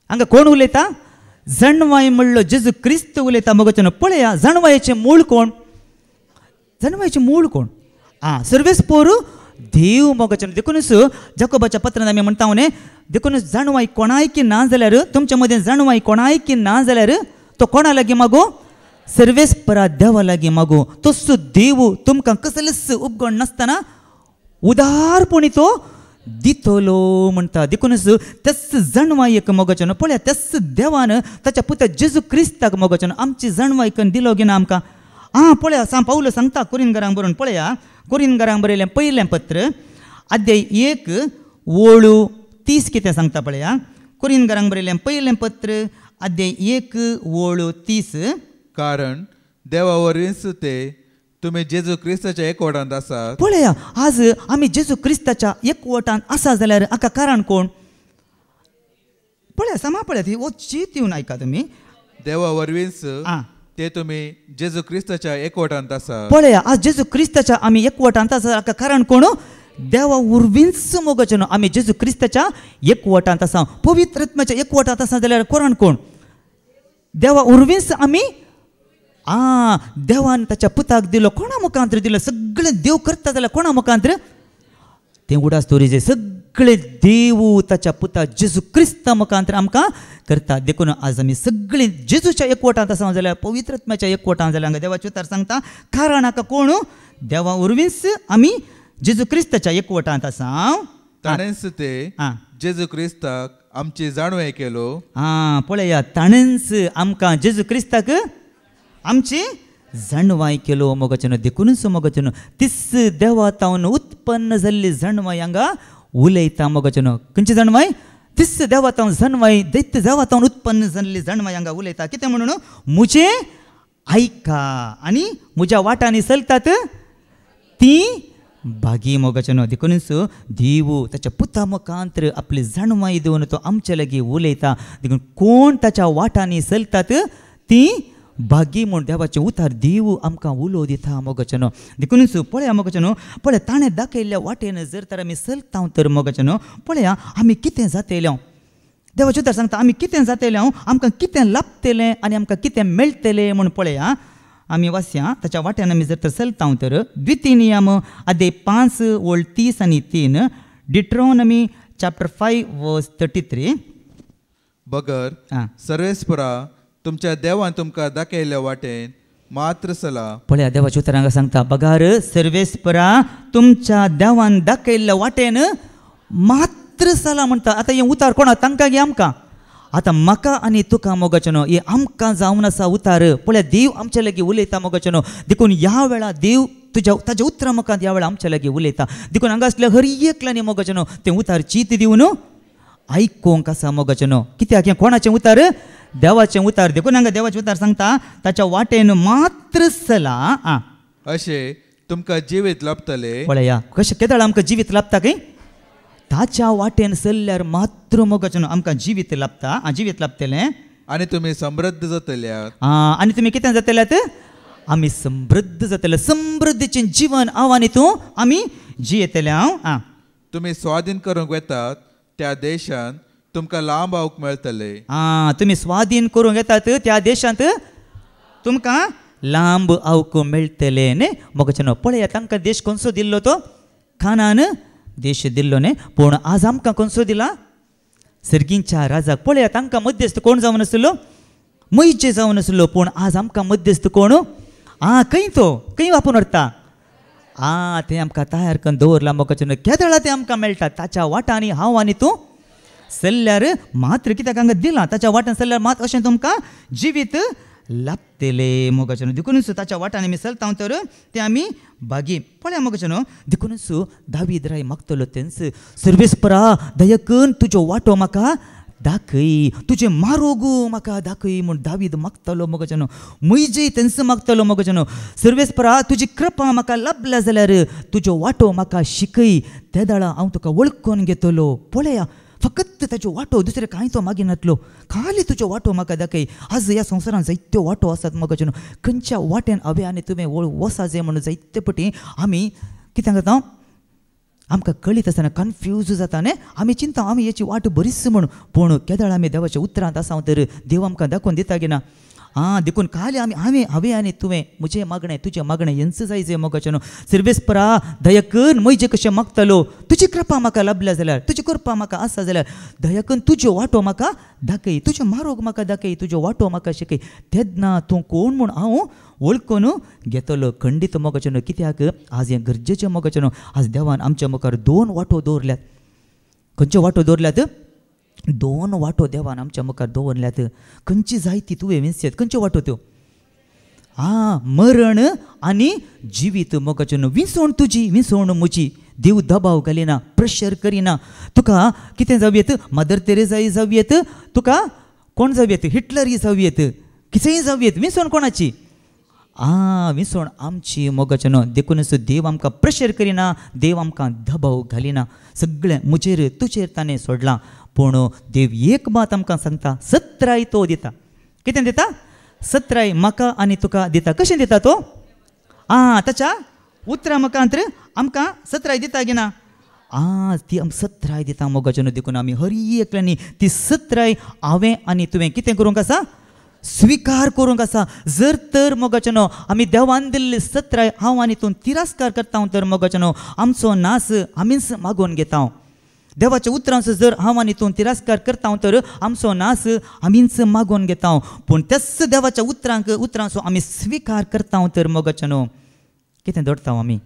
हांगा कोण उलयता जणवाय म्हणलो जेजू क्रिस्त उलयता मोगचनो. पळया जणवायेचें मूळ कोण जणवायेचें मूळ कोण सर्वेस्पोर देव मोगचनो. देखूनच जाकोबाच्या पत्रांत आमी म्हणटा हांव देखूनच जणवाय कोणायकी ना जाल्यार तुमच्या मदें जणवाय कोणायकी ना जाल्यार तो कोणा लागीं मागो सर्वेस्परा देवा लागीं मागो. तसो देव तुमकां कसलेच उपगण नासतना उदारपणी तो दितलो म्हणटा. देखूनच तेच जणवायक मोगचनो पळया तेच देवान ताच्या पुता जेजू क्रिस्ताक मोगचनो आमची जणवाय करून दिलो गी ना आमकां. पळया पावलो सांगता कोरिंथांक बरोवन पळया कोरिंथांक बरयलें पयलें पत्र अध्याय 1:30 कितें सांगता पळया. कोरिंथांक बरयलें पयलें पत्र अध्याय 1:30. कारण देवा वरवींच ते तुम्ही जेजू क्रिस्ताच्या एकवटांत आसात. पळया आज आमी जेजू क्रिस्ताच्या एकवटांत आसा जाल्यार हाका कारण कोण पळया सामा पळया ती चित येवन आयका तुमी. देवा वरवींच ते तुम्ही जेजू क्रिस्ताच्या एकवटांत आसात. पळया आज जेजू क्रिस्ताच्या आमी एकवटांत आसा हाका कारण कोण देवा उर्वींच मोगचनो आमी जेजू क्रिस्ताच्या एकवटांत आसा. पवित्र आत्म्याच्या एकवटांत आसा जाल्यार कारण कोण देवा उर्वींच आमी देवान ताच्या पुताक दिलो. कोणा मुखांतर दिलो सगळें देव करता जाल्यार कोणा मुखांतर तें उडास तोरीचे सगळे देव ताच्या पुता जेजू क्रिस्ता मुखांतर आमकां करता. देखून आज आमी सगळीं जेजूच्या एकवटांत आसा जाल्यार पवित्र आत्म्याच्या एकवटांत जाल्यार हांगा देवाचे उतार सांगता कारण हाका कोण देवा उर्वींच आमी जेजू क्रिस्ताच्या एकवटांत आसा. ताणेंच ते जेजू क्रिस्ताक आमची जाणवाय केलो. पळया ताणेंच आमकां जेजू क्रिस्ताक आमची जणवाय केलो मोगचनो. देखूनच मोगचनो तीस देवातावन उत्पन्न जाल्ली जणवाय हांगा उलयता मोगचनो. खंयची जणवाय तीस देवातावन जणवाय दैत्य देवातावन उत्पन्न जाल्ली जणवाय हांगा उलयता. कितें म्हणून मुजे ऐका आनी म्हज्या वाटांनी चलतात ती बागी मोगचनो. देखूनच देव ताच्या पुता मुखांतर आपली जणवाय दिवन तो आमचे लागीं उलयता. देखून कोण ताच्या वाटांनी चलतात ती बागी म्हूण देवाचें उतार देव आमकां उलो दिता मोगचनो. देखूनच पळया मोगचनो पळया ताणें दाखयल्ल्या वाटेन जर तर आमी चलता तर मोगचनो पळया आमी कितें जातलें देवाचें उतार सांगता आमी कितें जातलें आमकां कितें लाभतलें आनी आमकां कितें मेळटलें म्हूण पळया आमी वाचया ताच्या वाट्यान आमी जर तर चलता तर द्वितीनियम अध्याय 5:30-3 डिट्रोनॉमी चॅप्टर 5:33. बगर सर्वेस्परा तुमच्या देवान तुमकां दाखयल्ल्या वाटेन मात्र चला. पळया देवाच्या उतरांक सांगता बगार सर्वेस्परा तुमच्या देवान दाखयल्ल्या वाटेन मात्र चला म्हणटा. आतां हे उतार कोणा तांकां गे आमकां आतां म्हाका आनी तुका मोगचनो हे आमकां जावन आसा उतार. पळया देव आमच्या लागीं उलयता मोगचनो. देखून ह्या वेळा देव ताच्या उतरा मुखांत ह्या वेळा आमच्या लागीं उलयता. देखून हांगा असल्या हर एकल्यानी मोगचनो तें उतार चीत दिवन आयकोंक आसा मोगचनो. कित्याक हें कोणाचें उतार देवाचें उतार. देखून हांगा देवाचें उतार सांगता ताच्या वाटेन मात्र चला अशें तुमकां जिवीत लाभतले. पळया कशें केदाळ आमकां जिवीत लाभता काय ताच्या वाटेन चल्ल्यार मात्र मोगचनो आमकां जिवीत लाभता. जिवीत लाभतलें आनी तुमी समृद्ध जातल्यात. आनी तुमी कितें जातल्यात आमी समृद्ध जातले. समृद्धीचें जीवन आव्हानीतूं आमी जियेतले. तुमी स्वाधीन करूंक येतात त्या देशांत तुमकां लांब आऊक मेळटले. तुमी स्वाधीन करूंक येतात त्या देशांत तुमकां लांब आऊक मेळटले न्ही मोगचनो. पळया तांकां देश खंयचो दिल्लो तो खानान देश दिल्लो न्ही. पूण आज आमकां खंयचो दिला सर्गींच्या राजाक. पळया तांकां मध्यस्थ कोण जावन आसलो मैचे जावन आसलो. पूण आज आमकां मध्यस्थ कोण खंय वापून व्हरता तें आमकां तयार करून दवरला मोगचनो. केदळा तें आमकां मेळटा ताच्या वाटांनी हांव आनी तूं चल्ल्यार मात्र कित्याक हांगा दिलां ताच्या वाट्यान चल्ल्यार मात अशें तुमकां जिवीत लाभतले मोगचनो. देखूनच ताच्या वाट्यान आमी चलता तर ते आमी बागी. पळया मोगचनो देखूनच दावीद राय मागतलो तेंच सर्वेस्परा दया करून तुजो वाटो म्हाका दाखय तुझे मारोगू म्हाका दाखय म्हूण दावीद मागतालो मोगाच्यानो मैजे तेंच मागतालो मोगाच्यानो सर्वेस्परा तुजी कृपा म्हाका लाभल्या जाल्यार तुजो वाटो म्हाका शिकय त्या दाळा हांव तुका वळखून घेतलो पळया फकत ताचो वाटो दुसरें कांय तो मागिनातलो खाली तुजो वाटो म्हाका दाखय आज ह्या संवसारांत जायत्यो वाटो आसात मोगाच्यानो खंयच्या वाट्यान हांवें आनी तुवें वसा जे म्हणून जायते पटी आमी कितें करता आमकां कळीत आसतना कन्फ्यूज जाता न्ही आमी चिंता आमी हेची वाट बरीच म्हणून पूण केदाळ आमी देवाच्या उतरांत आसा तर देव आमकां दाखोवन दिता गे ना देखून खाली हांवें आनी तुवें म्हजें मागणें तुजें मागणें हेंच जायचें मोगाच्यानो सर्वेस्परा दया कर मैजे कशें मागतालो तुजी कृपा म्हाका लाभल्या जाल्यार तुजी कृपा म्हाका आसा जाल्यार दया करून तुजो वाटो म्हाका दाखय तुजें मारोग म्हाका दाखय तुजो वाटो म्हाका शिकय तेन्ना तूं कोण म्हूण हांव वळखून घेतलो खंडीत मोगाच्यानो कित्याक आज हें गरजेचें मोगाच्यानो आज देवान आमच्या मुखार 2 वाटो दवरल्यात खंयच्यो वाटो दवरल्यात 2 वाटो देवान आमच्या मुखार दवरल्यात खंयची जायती तुवें विंसयत खंयच्यो वाटो त्यो मरण आनी जिवीत मोगाच्यानो विंसवण तुजी विंसवण म्हजी देव दबाव घालिना प्रेशर करिना तुका कितें जावयेत मदर तेरेसाय जावयेत तुका कोण जावयेत हिटलर जावयेत कितेंय जावयेत विंसवण कोणाची विंसवण आमची मोगाच्यानो देखूनच देव आमकां प्रेशर करिना देव आमकां दबाव घालिना सगळें म्हजेर तुजेर ताणें सोडलां पूण देव एक बात आमकां सांगता सत्राय तो दिता कितें दिता सत्राय म्हाका आनी तुका दिता कशें दिता तो ताच्या उतरां मुखांतर आमकां सत्राय दिता गे ना ती सत्राय दिता मोगाच्यानो देखून आमी हर एकल्यांनी ती सत्राय हांवें आनी तुवें कितें करूंक आसा स्वीकार करूंक आसा जर तर मोगाच्यानो आमी देवान दिल्ली सत्राय हांव आनी तूं तिरस्कार करता तर मोगाच्यानो आमचो नास आमीच मागोवन घेता देवाच्या उतरांचो जर हांव आनी तूं तिरस्कार करता तर आमचो नास आमीच मागोवन घेता पूण त्याच देवाच्या उतरांचो आमी स्वीकार करता तर मोगाच्यानो कितें जोडटा आमी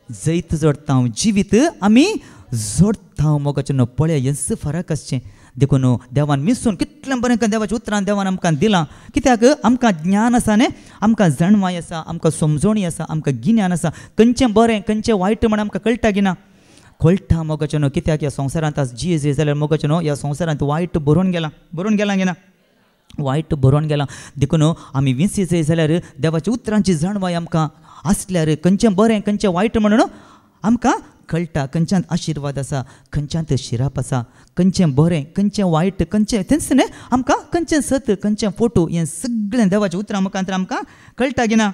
जैत जोडटा जिवीत आमी जोडटा मोगाच्यानो पळय हेंच फरक आसचें देखून देवान मिसून कितलें बरें देवाच्या उतरान देवान आमकां दिलां कित्याक आमकां ज्ञान आसा न्ही आमकां जाणवाय आसा आमकां समजोणी आसा आमकां गिन्यान आसा खंयचें बरें खंयचें वायट म्हण आमकां कळटा गी ना कळटा मोगाच्यानो कित्याक ह्या संवसारांत आज जिये जाल्यार मोगाच्यानो ह्या संवसारांत वायट बरोवन गेलां गे ना वायट बरोवन गेलां देखून आमी विंसी जाय जाल्यार देवाच्या उतरांची जाणवाय आमकां आसल्यार खंयचें बरें खंयचें वायट म्हणून आमकां कळटा खंयच्यांत आशिर्वाद आसा खंयच्यांत शिराप आसा खंयचें बरें खंयचें वायट खंयचें तेंच न्ही आमकां खंयचें सत खंयचें फोटो हें सगळें देवाच्या उतरां मुखांतर आमकां कळटा गे ना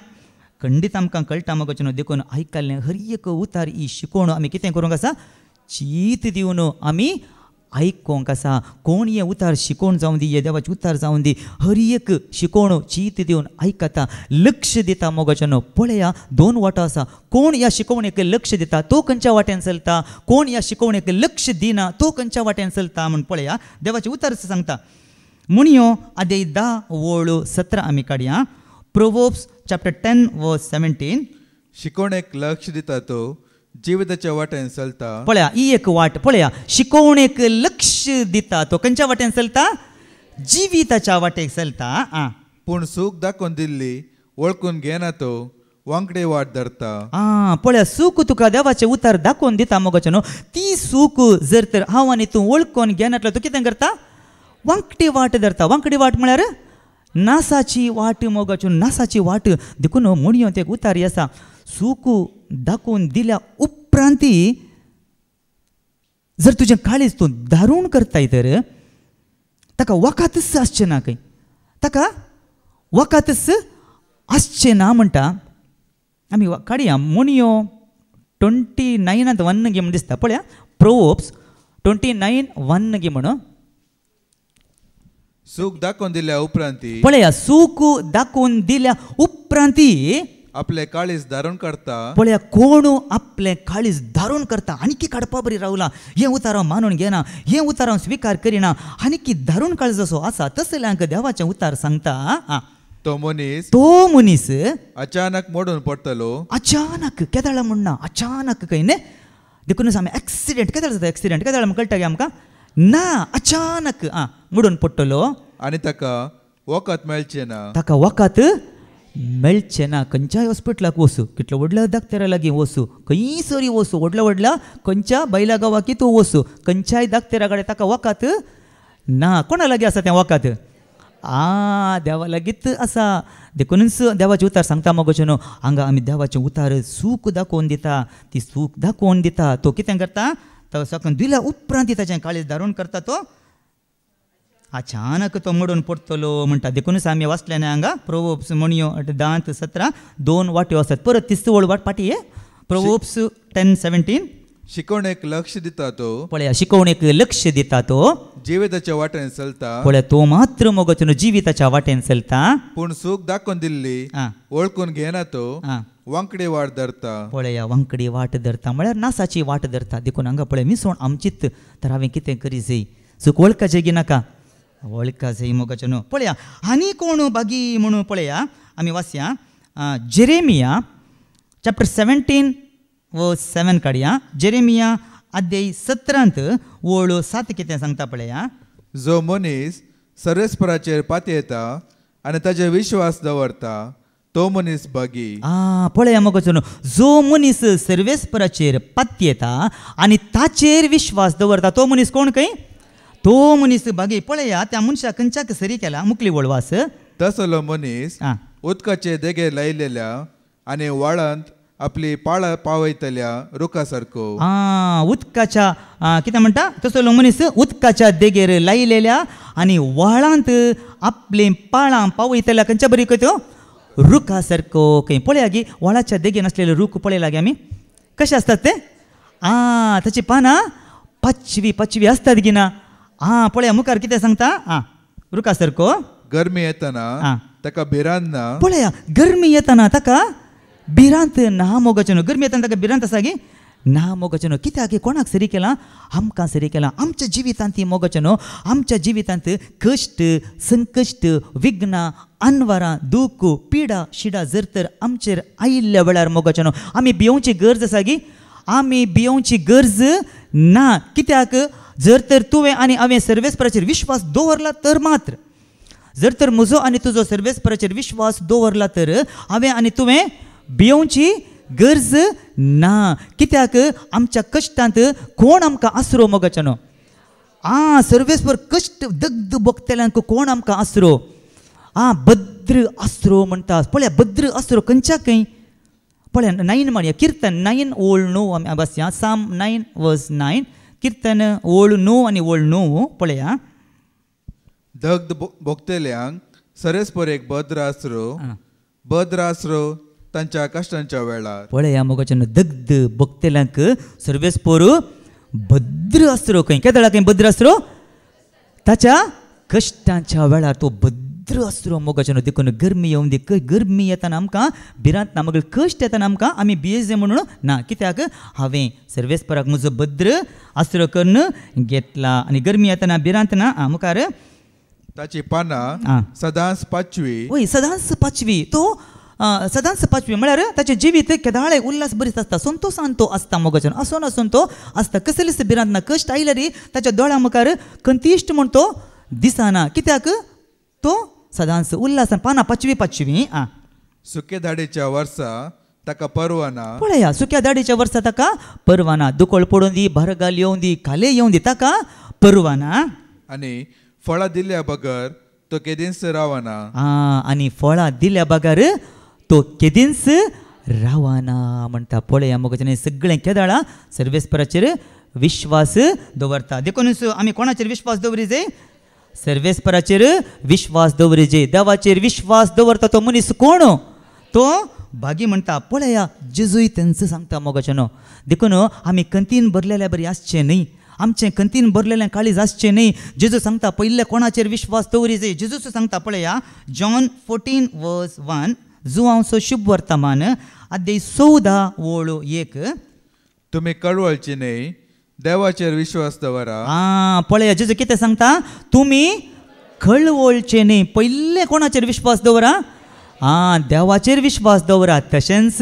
खंडीत आमकां कळटा मोगाच्यानो देखून आयकल्लें हर एक उतार ही शिकोवण आमी कितें करूंक आसा चीत दिवन आमी आयकोंक आसा कोण हे उतार शिकोवन जावं दी हे देवाचे उतार जावं दी हर एक शिकोवण चीत दिवन आयकता लक्ष दिता मोगाच्यानो पळया 2 वाटो आसा कोण ह्या शिकोवणेक लक्ष दिता तो खंयच्या वाट्यान चलता कोण ह्या शिकोवणेक लक्ष दिना तो खंयच्या वाट्यान चलता म्हण पळया देवाचे उतार सांगता म्हणयो आदे 10:17 आमी काडया प्रोवर्ब्स चॅप्टर 10 वर्स 17 शिकोवणेक लक्ष दिता तो जिविताच्या वाटेन चलता पळया ही एक वाट पळया शिकोवणेक लक्ष दिता तो खंयच्या वाटेन चलता जिविताच्या वाटेक चलता पूण सूख दाखोवन दिल्ली वळखून घेना तो वांकडे वाट धरता पळया सूख तुका देवाचे उतार दाखोवन दिता मोगाच्यानो ती सूख जर तर हांव आनी तूं वळखून घेनातलो तूं कितें करता वांकडी वाट धरता वांकडी वाट म्हळ्यार नासाची वाट मोगाच्यानो नासाची वाट देखून म्हणयो ते उतार आसा सूख दाखोवन दिल्या उपरांती जर तुजें काळीज तूं दारूण करताय तर ताका वकातच आसचें ना खंय ताका वकातच आसचें ना म्हणटा आमी काडया म्हणयो 29:1 गे म्हण दिसता पळया प्रोवर्ब्स 29:1 गे म्हण सूख दाखोवन दिल्या उपरांती पळया सूख दाखोवन दिल्या उपरांती आपले काळीज धारण करता पळया कोण आपले काळीज धारण करता आनी काडपा बरी रावला हे उतार हांव मानून घेना हे उतार हांव स्वीकार करिना आनी धारण काळज असो आसा तसल्यांक देवाचें उतार सांगता तो मनीस अचानक मोडून पडटलो अचानक केदाळ म्हणना अचानक खंय न्ही देखून आमी एक्सिडेंट केदाळ जाता एक्सिडेंट केदाळ कळटा गे आमकां ना अचानक मोडून पडटलो आनी ताका वखद मेळचें ना ताका वखद मेळचें ना खंयच्याय हॉस्पिटलाक वचूं कितल्या व्हडल्या दाक्तेरा लागीं वचूं खंयसरी वचूं व्हडल्या खंयच्या बैला गांवांकी तूं वचूं खंयच्याय दाक्तेरा कडेन ताका वखद ना कोणा लागीं आसा तें वखद देवा लागींच आसा देखूनच देवाचे उतार सांगता मोगोचे न्हू हांगा आमी देवाचें उतार सूख दाखोवन दिता ती सूख दाखोवन दिता तो कितें करता तो सकून दिल्या उपरांत ताचें काळीज धारून करता तो अचानक तो मोडून पडटलो म्हणटा देखूनच आमी वाचले न्ही हांगा प्रोवर्ब्स म्हणयो 10:17 2 वाट्यो आसात परत तिसरी वळ वाट पाटी प्रोवर्ब्स 10:17 शिकवणेक लक्ष दिता तो पळया शिकवणेक लक्ष दिता तो जिविताच्या वाटेन चलता पळया तो मात्र मोगोचो जिविताच्या वाटेन चलता पूण सूख दाखोवन दिल्ली वळखून घेना तो वांकडी वाट धरता पळया वांकडी वाट धरता म्हळ्यार नासाची वाट धरता देखून हांगा पळय मिसोण आमचीत तर हांवें कितें करी जाय सूख वळखाचें गी नाका वळखा जाय मोगाचें न्हू पळया आनी कोण बागी म्हणून पळया आमी वाचया जेरेमिया चॅप्टर 17:7 काडया जेरेमिया अध्याय 17 वळ 7 कितें सांगता पळया जो मनीस सर्वेस्पराचेर पाती येता आनी ताचेर विश्वास दवरता तो मनीस बागी पळया मोगाचो न्हू जो मनीस सर्वेस्पराचेर पाती येता आनी ताचेर विश्वास दवरता तो मनीस कोण खंय तो मनीस बागी पळया त्या मनशाक खंयच्याक सरी केला मुखली वळवास तसलो मनीस उदकाचे देगे लायलेल्या आनी वाळांत आपली पाळा पावयतल्या रुखा सारको उदकाच्या कितें म्हणटा तसलो मनीस उदकाच्या देगेर लायलेल्या आनी व्हाळांत आपली पाळां पावयतल्या खंयच्या बरी त्यो रुखा सारको खंय पळया गी व्हाळाच्या देगेन आसलेले रूख पळयला गे आमी कशें आसतात ते ताची पानां पाचवी आसतात गी ना पळया मुखार कितें सांगता रुखा सारको गरमी येतना ताका भिरांत ना पळया गरमी येतना ताका भिरांत ना मोगाचें न्हू गरमी येतना ताका भिरांत आसा गे ना मोगाचें न्हू कित्याक कोणाक सरी केलां आमकां सरी केलां आमच्या जिवितांत ती मोगाचें न्हू आमच्या जिवितांत कश्ट संकश्ट विघ्नां अनवरां दूख पिडा शिडा जर तर आमचेर आयिल्ल्या वेळार मोगाचें न्हू आमी भियोवची गरज आसा गी आमी भियोवची गरज ना कित्याक जर तर तुवें आनी हांवें सर्वेस्पराचेर विश्वास दवरला तर मात्र जर तर म्हजो आनी तुजो सर्वेस्पराचेर विश्वास दवरला तर हांवें आनी तुवें भियोवची गरज ना कित्याक आमच्या कश्टांत कोण आमकां आसरो मोगाचें न्हू सर्वेस्पर कश्ट दग्ध भोगतेल्यांक कोण आमकां आसरो भद्र आसरो म्हणटा पळया भद्र आसरो खंयच्याक खंय पळया 9 म्हणया कीर्तन 9:9 आमी वाचया साम 9:9 कीर्तन 9 आनी 9 पळया दग्ध भोगतेल्यांक सर्वेस्परेक भद्र आसरो तांच्या कश्टांच्या वेळार पळया मोगाचें दग्ध भोगतेल्यांक सर्वेस्पर भद्र आसरो खंय केदळा खंय भद्र आसरो ताच्या कश्टांच्या वेळार तो भद्र आसरो मोगाचें देखून गरमी येवन दी गरमी येताना आमकां भिरांत ना मग कश्ट येताना आमकां आमी भियेजे म्हणून ना कित्याक हांवें सर्वेस्पराक म्हजो भद्र आसरो करून घेतला आनी गरमी येताना भिरांत ना मुखार ताची पानां सदांच पाचवी सदांच पाचवी तो सदांच पाचवी म्हळ्यार ताचें जिवीत केदाळे उल्हास बरीच आसता संतोषान तो आसता मोगाचें आसून आसून तो आसता कसलीच भिरांत ना कश्ट आयल्या री ताच्या दोळ्या मुखार कंतिश्ट म्हूण तो दिसना कित्याक तो सदांच उल्हासान पानां पाचवी सुके दाडीच्या वर्सा ताका परवाना पळया सुक्या दाडीच्या वर्सा ताका परवाना दुकोळ पडून दी भरगाल येवन दी खाले येवन दी ताका परवाना आनी फळां दिल्या बगर तो केदींच रावना आनी फळां दिल्या बगर तो केदींच रावना म्हणटा पळया मोगाचें सगळें केदाळा सर्वेस्पराचेर विश्वास दवरता देखूनच आमी कोणाचेर विश्वास दवरी जाय सर्वेस्पराचेर विश्वास दवरी जाय देवाचेर विश्वास दवरता तो मनीस कोण तो भागी म्हणटा पळया जेजूय तेंच सांगता मोगाचें न्हू देखून आमी कंतीन भरलेल्या बरी आसचें न्ही आमचें कंतीन भरलेलें काळीज आसचें न्ही जेजू सांगता पयले कोणाचेर विश्वास दवरी जाय जेजूच सांगता पळया जॉन 14:1 जुवांचो शुभ वर्तमान अध्याय 14:1 तुमी कळवळची न्ही देवाचेर विश्वास दवरा पळया जेजू कितें सांगता तुमी कळवळचे न्ही पयले कोणाचेर विश्वास दवरा देवाचेर विश्वास दवरा तशेंच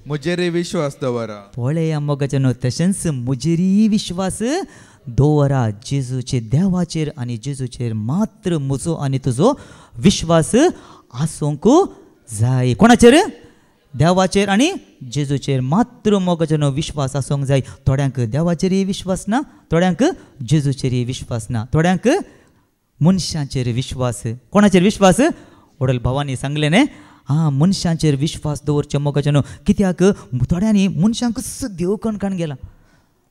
मुजेरी विश्वास दवरा पळया मोगाचें न्हू तशेंच मुजेरी विश्वास दवरा जेजूचे देवाचेर आनी जेजूचेर मात्र म्हजो आनी तुजो विश्वास आसूंक जाय कोणाचेर देवाचेर आनी जेजूचेर मात्र मोगाचें न्हू विश्वास आसूंक जाय थोड्यांक देवाचेरय विश्वास ना थोड्यांक जेजूचेरय विश्वास ना थोड्यांक मनशांचेर विश्वास. कोणाचेर विश्वास? वडील भावांनी सांगले न्ही, मनशांचेर विश्वास दवरचे मोगाचे न्हू. कित्याक थोड्यांनी मनशांक देव कणकाण गेला.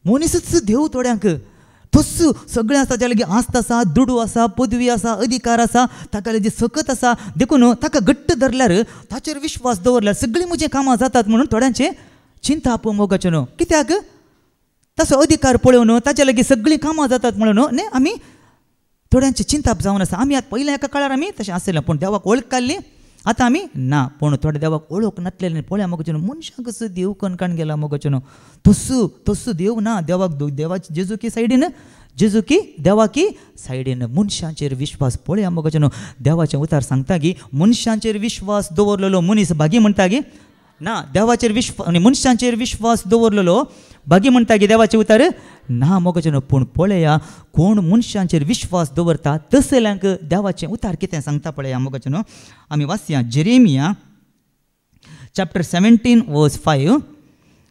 मनीसच देव थोड्यांक. तस सगळें आसा ज्या लागीं आस्त आसा, दुडू आसा, पदवी आसा, अधिकार आसा, ताका लागीं सकत आसा, देखून ताका घट्ट धरल्यार, ताचेर विश्वास दवरल्यार सगळीं म्हजीं कामां जातात म्हणून थोड्यांचे चिंता आपोवं मोगाचें न्हू. कित्याक ताचो अधिकार पळोवन ताच्या लागीं सगळीं कामां जातात म्हणून न्ही आमी थोड्यांची चिंताप जावन आसा. आमी आतां पयल्या एका काळार आमी तशें आसलें, पूण देवाक वळख काडली. आतां आमी ना, पूण थोडे देवाक वळख नासलेले. पळया मोगाचें न्हू, मनशांक कसो देव कणकाण गेला मोगाचें न्हू. तस्सो देव ना. देवाची जेजूकी सायडीन, जेजूकी देवाकी सायडीन. मनशांचेर विश्वास पळया मोगाचें न्हू. देवाचें उतार सांगता की मनशांचेर विश्वास दवरलेलो मनीस भागी म्हणटा गे ना. देवाचेर विश्वास आनी मनशांचेर विश्वास दवरलेलो भागी म्हणटा गे देवाचें उतार ना मोगाचें न्हू. पूण पळया कोण मनशांचेर विश्वास दवरता तसल्यांक देवाचें उतार कितें सांगता पळया मोगाचें न्हू. आमी वाचया जेरेमिया चॅप्टर 17 वर्स 5.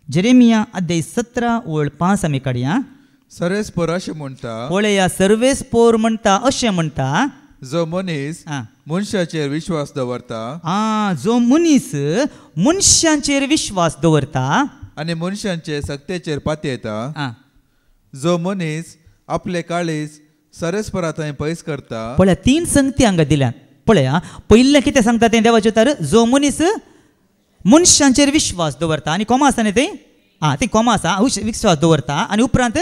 जेरेमिया अध्याय 17 ओळ 5 आमी काडया. सर्वेस्पर अशें म्हणटा. पळया सर्वेस्पर म्हणटा अशें म्हणटा, जो मनीस मनशाचेर विश्वास दवरता, जो मनीस मनशांचेर विश्वास दवरता आनी मनशांचे सक्तेचेर पातयेता, जो मनीस आपले काळीज सर्वेस्परा थंय पयस करता. पळया 3 संगती हांगा दिल्यात. पळया पयलें कितें सांगता तें देवाचें उतार, जो मनीस मनशांचेर विश्वास दवरता, आनी कोमा आसा न्ही थंय, ती कोमा आसा, विश्वास दवरता, आनी उपरांत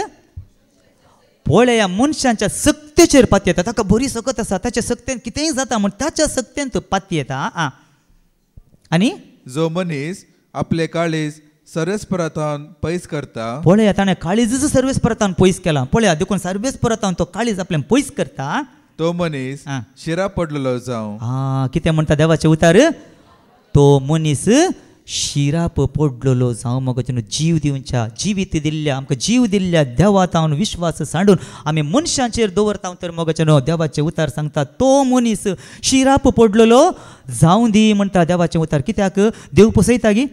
पळया मनशांच्या सक्तेचेर पातयेता. ताका बरी सकत आसा, ताच्या सक्तेन कितेंय जाता म्हण ताच्या सक्तेन तो पातयेता. आनी जो मनीस आपले काळीज सर्वेस्परांतल्यान पयस करता. पळया ताणें काळीजच सर्वेस्परांतल्यान पयस केला. पळया देखून सर्वेस्परांतल्यान तो काळीज आपल्यान पयस करता. तो मनीस शिरा पडलेलो जावं. कितें म्हणटा देवाचें उतार, तो मनीस शिराप पडलेलो जावं मोगाचें न्हू. जीव दिवच्या, जिवीत दिल्ल्या, आमकां जीव दिल्ल्या देवात हांव विश्वास सांडून आमी मनशांचेर दवरता तर मोगाचें न्हू. देवाचें उतार सांगता तो मनीस शिराप पडलेलो जावं दी म्हणटा देवाचें उतार. कित्याक देव पोसयता गी?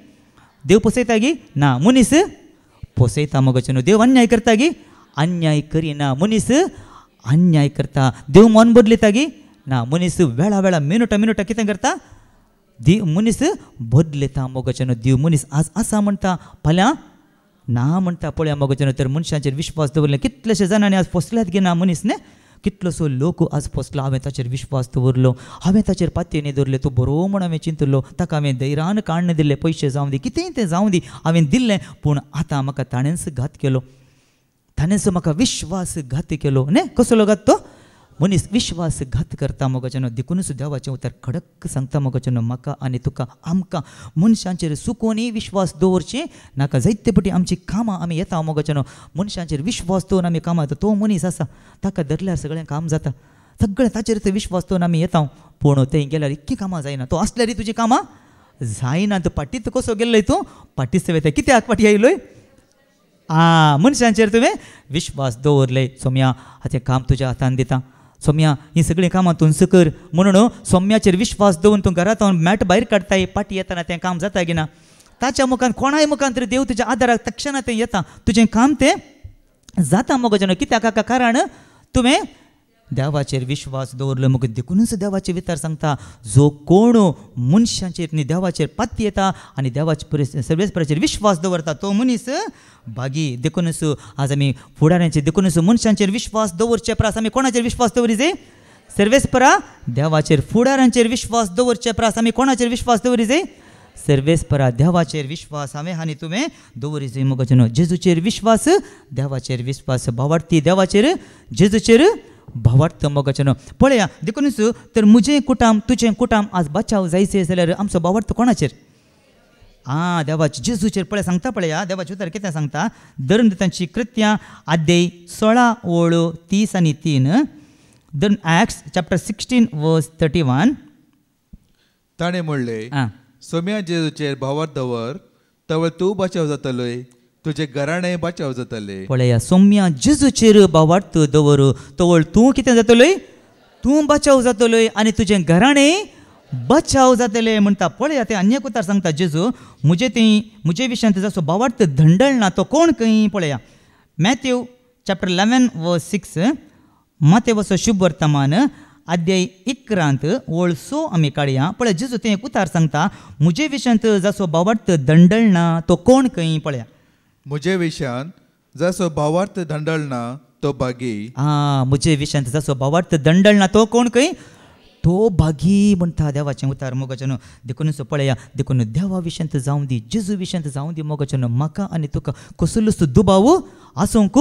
देव पोसयता गी ना, मनीस पोसयता मोगाचें न्हू. देव अन्याय करता गी? अन्याय करिना, मनीस अन्याय करता. देव मन बदलिता गी ना, मनीस वेळा वेळा मिनटां कितें करता? देव मनीस बदलिता मोगाचें न्हू. देव मनीस आज आसा म्हणटा, फाल्यां ना म्हणटा. पळया मोगाचें न्हू. तर मनशांचेर विश्वास दवरले कितलेशे जाणांनी आज पोसल्यात गे ना मनीस न्ही. कितलोसो लोक आज पोसला. हांवें ताचेर विश्वास दवरलो, हांवें ताचेर पातयेनी दवरले, तो बरो म्हूण हांवें चिंतलो, ताका हांवें धैर्यान काडून दिल्ले, पयशे जावं दी, कितेंय तें जावं दी, हांवें दिल्लें. पूण आतां म्हाका ताणेंच घात केलो, ताणेंच म्हाका विश्वास घात केलो न्ही. कसलो घात तो? मनीस विश्वास घात करता मोगाचें न्हू. देखूनच देवाचें उतार खडक सांगता मोगाचें न्हू, म्हाका आनी तुका आमकां मनशांचेर सुकोनी विश्वास दवरचें नाका. जायते फावटी आमची कामां आमी येता मोगाचें न्हू. मनशांचेर विश्वास दवरून आमी कामां येता. तो मनीस आसा, ताका धरल्यार सगळें काम जाता, सगळें ताचेर विश्वास दवरून आमी येता. पूण थंय गेल्यार इतकी कामां जायना. तो आसल्यार तुजी कामां जायना. तूं पाटीत कसो गेल्लोय? तूं पाटीच वयता. कित्याक पाटी आयलोय? मनशांचेर तुवें विश्वास दवरले. सोम्या हाचें काम तुज्या हातान दिता. सोम्या ही सगळीं कामां तूं कर म्हणून सोम्याचेर विश्वास दवरून तूं घरांत मॅट भायर काडटाय, पाटी येताना तें काम जाता गी ना. ताच्या मुखान कोणाय मुखान तरी देव तुज्या आदाराक तक्षण तें येता, तुजें काम तें जाता मोगाचें न्हू. कित्याक हाका कारण तुवें देवाचेर विश्वास दवरलो. मग देखूनच देवाचे विचार सांगता, जो कोण मनशांचेर न्ही देवाचेर पाती येता आनी देवाचे सर्वेस्पराचेर विश्वास दवरता तो मनीस भागी. देखूनच आज आमी फुडाऱ्यांचेर देखूनच मनशांचेर विश्वास दवरचे प्रास आमी कोणाचेर विश्वास दवरी जाय? सर्वेस्परा देवाचेर. फुडाऱ्यांचेर विश्वास दवरचे प्रास आमी कोणाचेर विश्वास दवरी जाय? सर्वेस्परा देवाचेर विश्वास हांवें आनी तुवें दवरी जाय मोगाचें न्हू. जेजूचेर विश्वास, देवाचेर विश्वास. भावार्थी देवाचेर, जेजूचेर भावार्थ मोगाचें न्हू. पळया देखूनच तर म्हजें कुटाम तुजें कुटाम आज बचाव जायचें जाल्यार आमचो भावार्थ कोणाचेर? देवाचे जेजूचेर. पळय सांगता पळया देवाचे उतर कितें सांगता. धर्मदूतांची कृत्यां अध्याय 16 ओळ 30 आनी 3. ॲक्ट्स चॅप्टर 16 वर्स 31. ताणें म्हणलें, सोम्या जेजूचेर भावार्थ दवर, तवळ तूं बचाव जातलोय, तुजे घराणें बचाव जातलें. पळया सोम्या जेजूचेर भावार्थ दवर, तवळ तूं कितें जातलोय? तूं बचाव जातलोय आनी तुजें घराणें बचाव जातलें म्हणटा. पळया तें अन्य उतार सांगता जेजू म्हजे विशयांत जसो भावार्थ धंडळना तो कोण खंय? पळया मॅथ्यू चॅप्टर 11 वर्स 6. माते वसो शुभ वर्तमान अध्याय 11 ओळ 6 आमी काडया. पळय जेजू ते उतार सांगता मुजे विशयांत जसो भावार्थ दंडळना तो कोण खंय. पळया मुजे विशयान जसो भावार्थ दंडळना तो भागी. मुजे विशयांत जसो भावार्थ दंडळना तो कोण खंय तो भागी म्हणटा देवाचें उतार मोगाचें. देखून पळया देखून देवा विशयांत जावं दी जेजू विशयांत जावं दी मोगाचें. म्हाका आनी तुका कसलोच दुबाव आसूंक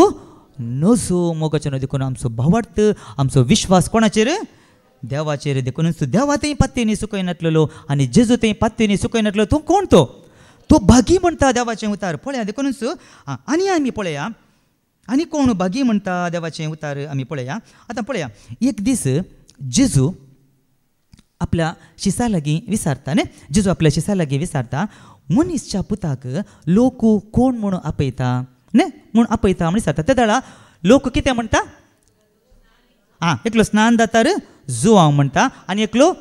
नजो मोगाचें. देखून आमचो भावार्थ आमचो विश्वास कोणाचेर देवाचेर. देखून देवा थंय पात्तेनी सुकयनातलो आनी जेजू थंय पात्तेनी सुकयनातलो तो कोण तो भागी म्हणटा देवाचें उतार. पळया देखून आनी आमी पळया आनी कोण भागी म्हणटा देवाचें उतार आमी पळया. आतां पळया एक दीस जेजू आपल्या शिसा लागीं विचारता न्ही. जेजू आपल्या शिसा लागीं विचारता मनीसच्या पुताक लोक कोण म्हणून आपयता न्ही म्हूण आपयता म्हण विचारता. त्या वेळा लोक कितें म्हणटा. एकलो स्नानदातार जोआव म्हणटा आनी एकलो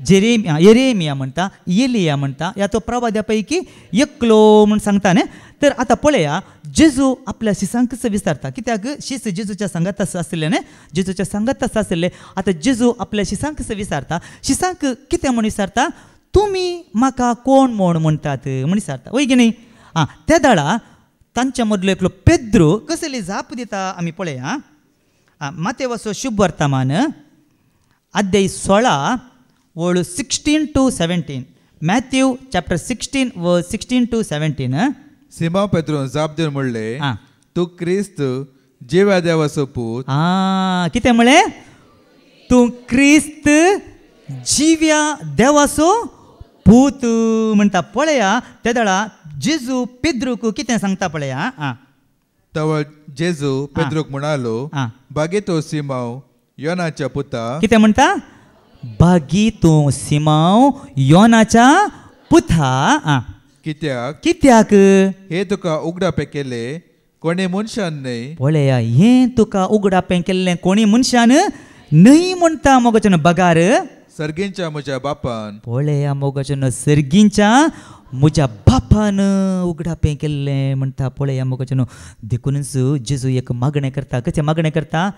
येरेमिया म्हणटा एलिया म्हणटा या तो प्रवाद्या पैकी एकलो म्हूण सांगता न्ही. तर आतां पळया जेजू आपल्या शिसांकच विचारता कित्याक शिस जेजूच्या सांगात आसले न्ही जेजूच्या सांगात आसले. आतां जेजू आपल्या शिसांकच विचारता शिसांक कितें म्हूण विचारता तुमी म्हाका कोण म्हणटात म्हूण विचारता वय की न्ही. त्या दाळा तांच्या मदलो एकलो पेद्रू कसली जाप दिता आमी पळया. माते वसो शुभ वर्तमान अध्याय 16 ओळ 16 to 17. मॅथ्यू चॅप्टर 16 वर्स 16 to 17. सिमोन पेद्रून जाप दिवन म्हणले तू क्रिस्त जिव्या देवाचो पूत. कितें म्हळें तूं क्रिस्त जिव्या देवाचो पूत म्हणटा. पळया त्या वेळा जेजू पेद्रूक कितें सांगता पळया. तवळ जेजू पेद्रूक म्हणालो बागी तूं सिमोन योनाच्या पुता. कितें म्हणटा बागी तूं सिमोन योनाच्या पुता. कित्याक हे तुका उगडापे केले कोणी मनशान न्हय. पळया हें तुका उगडापे केल्लें कोणी मनशान न्हय म्हणटा मोगाचें बगार सर्गींच्या म्हज्या बापान. पळया मोगाचें सर्गींच्या म्हज्या बापान उगडापे केल्लें म्हणटा. पळया मोगाचें देखूनच जेजू एक मागणें करता. कशें मागणें करता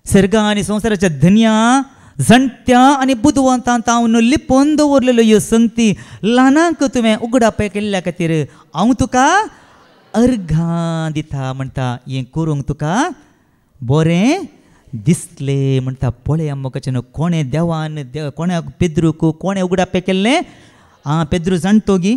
सर्गा आनी संवसाराच्या धन्या जाणट्या आनी बुदवंतांत हांव लिपोवन दवरलेल्यो ह्यो संगती ल्हानांक तुवें उगडापे केल्ल्या खातीर हांव तुका अर्घां दिता म्हणटा. हें करूंक तुका बरें दिसलें म्हणटा. पळया मोगाचें कोणें देवान कोण्या पेद्रूक कोणें उगडापे केल्लें. पेद्रू जाणटो गी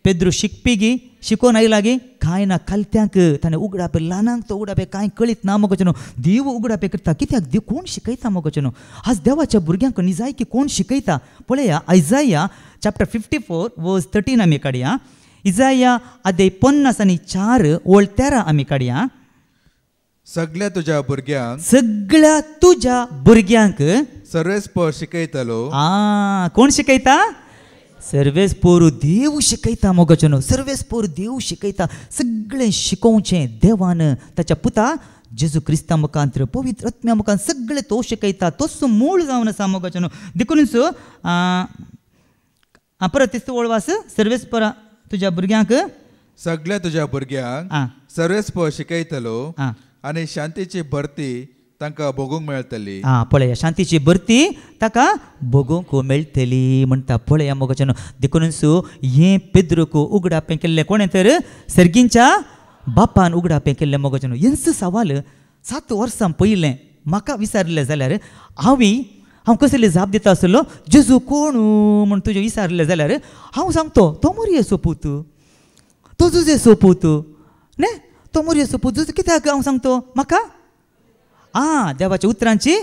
पेद्रू शिकपी गी शिकोवन आयला गी कांय ना खालत्यांक ताणें उगडापे ल्हानांक तो उगडापे कांय कळीत ना मोगाचें. देव उगडापे करता कित्याक देव कोण शिकयता मोगाचें. आज देवाच्या भुरग्यांक निजाय की कोण शिकयता. पळया आयजाया चॅप्टर 54 वर्स 13 आमी काडया. इजाया अध्याय 50 आनी 4 ओळ 13 आमी काडया. सगळ्या तुज्या भुरग्यांक सर्वेस्पर शिकयतलो. कोण शिकयता सर्वेस्पोर देव शिकयता मोगाचें. सर्वेस्पोर देव शिकयता. सगळें शिकोवचें देवान ताच्या पुता जेजू क्रिस्ता मुखांतर पवित्र आत्म्या मुखांत सगळें तो शिकयता. तोच मूळ जावन आसा मोगाचें. देखूनच परत तिसरो वळवास सर्वेस्पर तुज्या भुरग्यांक सगळ्या तुज्या भुरग्यांक सर्वेस्पर शिकयतलो आनी शांतीची भरती तांकां भोगूंक मेळटली. पळया शांतीची भरती ताका भोगूंक मेळटली म्हणटा. पळया मोगाचें देखूनच हें पेद्रूक उगडापे केल्लें कोणें तर सर्गींच्या बापान उगडापे केल्लें मोगाचें. हेंच सवाल 7 वर्सां पयलें म्हाका विचारलें जाल्यार हांव कसली जाप दिता आसलो जेजू कोण म्हूण तुजें विचारलें जाल्यार हांव सांगतो तो मोरयेचो पूत तो जुजेचो पूत न्ही तो मोरयेचो पूत. कित्याक हांव सांगतो म्हाका देवाच्या उतरांची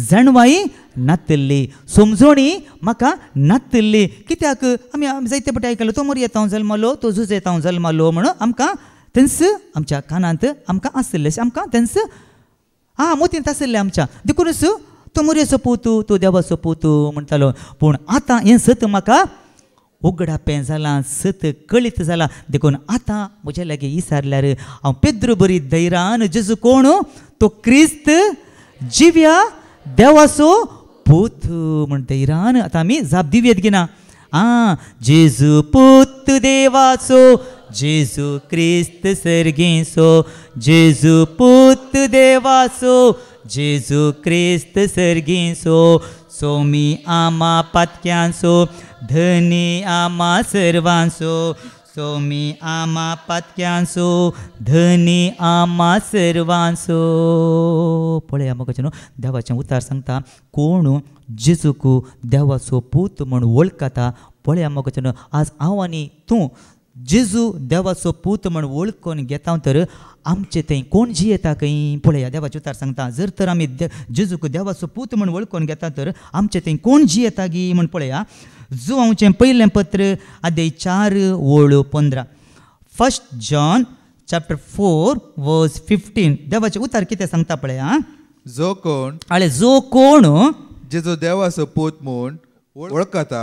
जाणवाई नातल्ली समजोणी म्हाका नातल्ली. कित्याक आमी जायते फावटी आयकलो तो मोरये येतां जल्मालो तो जुज येतां जल्मालो म्हणून आमकां तेंच आमच्या कानांत आमकां आसले आमकां तेंच मोतींत आसले आमच्या. देखूनच तो मोरयेचो पूत तो देवाचो पूत म्हणटालो. पूण आतां हें सत म्हाका उगडापें जालां सत कळीत जालां. देखून आतां म्हज्या लागीं विचारल्यार हांव पेद्रू बरी धैर्यान जेजू कोण तो क्रिस्त जिव्या देवाचो पूत म्हण धैर्यान आतां आमी जाप दिवयेत गिना. जेजू पूत देवाचो जेजू क्रिस्त सर्गीसो जेजू पुत देवासो जेजू क्रिस्त सर्गीसो सोमी आमा पातक्यांसो धनी आमा सर्वांसो सोमी आमा पातक्यांसो धनी आमा सर्वांसो. पळया मग देवाचें उतार सांगता कोण जेजूक देवाचो पूत म्हण वळखता. पळया मग आज हांव आनी तूं जेजू देवाचो पूत म्हण वळखून घेता तर आमचे थंय कोण जियेता खंय. पळया देवाचें उतार सांगता जर तर आमी जेजूक देवाचो पूत म्हण वळखून घेता तर आमचे थंय कोण जियेता गी म्हण. पळया जुवांवचें पयलें पत्र अध्याय 4:15 1 John chapter 4:15 देवाचें उतार कितें सांगता पळया. जो कोण जो कोण जेजू देवाचो पूत म्हूण वळखता.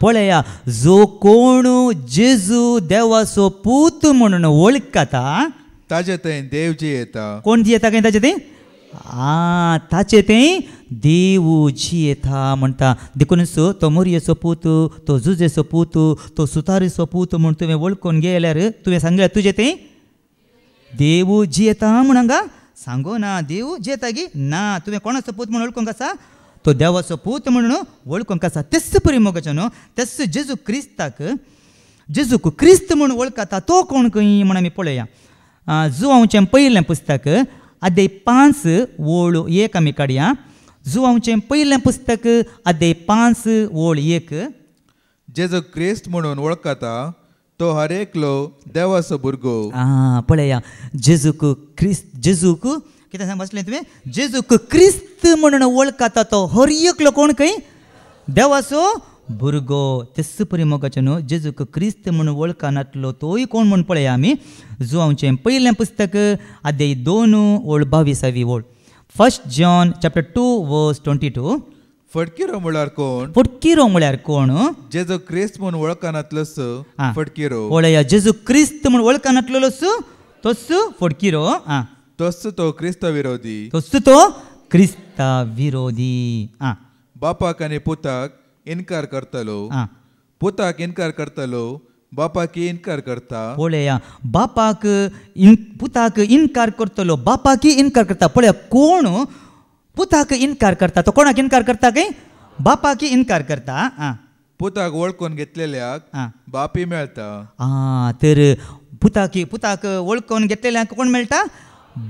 पळया जो कोण जेजू देवाचो पूत म्हणून वळखता ताचे थंय देव जियेता. कोण जियेता काय ताचे थंय ताचे थंय देव जियेता म्हणटा. देखूनच तो मोरयेचो पूत तो जुजेचो पूत तो सुतारीचो पूत म्हूण तुवें वळखून गेल्यार तुवें सांगल्यार तुजे थंय देव जियेता म्हण हांगा सांगो ना. देव जियेता गी ना. तुवें कोणाचो पूत म्हूण वळखूंक आसा तो देवाचो पूत म्हणून वळखूंक आसा. तेच परी मोगाचें न्हू तेच जेजू क्रिस्ताक जेजूक क्रिस्त म्हूण वळखता तो कोण खंय म्हण आमी पळया. जुवांवचें पयलें पुस्तक अध्याय 5:1 आमी काडया. जुवांवचें पयलें पुस्तक अध्याय 5:1 जेजू क्रिस्त म्हणून वळखता तो हर एकलो देवाचो भुरगो. पळया जेजूक क्रिस्त जेजूक कितें सांग बसलें तुवें जेजूक क्रिस्त म्हणून वळखता तो हर एकलो कोण खंय देवाचो भुरगो. तेच परी मोगाचें न्हू जेजूक क्रिस्त म्हणून वळखनातलो तोय कोण म्हूण पळया आमी. जुवांवचें पयलें पुस्तक अध्याय 2:22 1 John chapter 2:22 फटकिरो म्हळ्यार कोण. फटकिरो म्हळ्यार कोण जेजू क्रिस्त म्हणून वळखनातलोच फटकिरो. पळया जेजू क्रिस्त म्हणून वळखनातलोच तोच फटकिरो. तोच तो क्रिस्त विरोधी. तोच तो क्रिस्त विरोधी. बापाक आनी पुताक इन्कार करतलो. पुताक इन्कार करतलो बापाक इन्कार करता. पळया बापाक पुताक इन्कार करतलो बापाक इन्कार करता. पळया कोण पुताक इन्कार करता तो कोणाक इन्कार करता काय बापाक इन्कार करता. पुताक वळखून घेतलेल्याक बापी मेळटा. तर पुताक वळखून घेतलेल्याक कोण मेळटा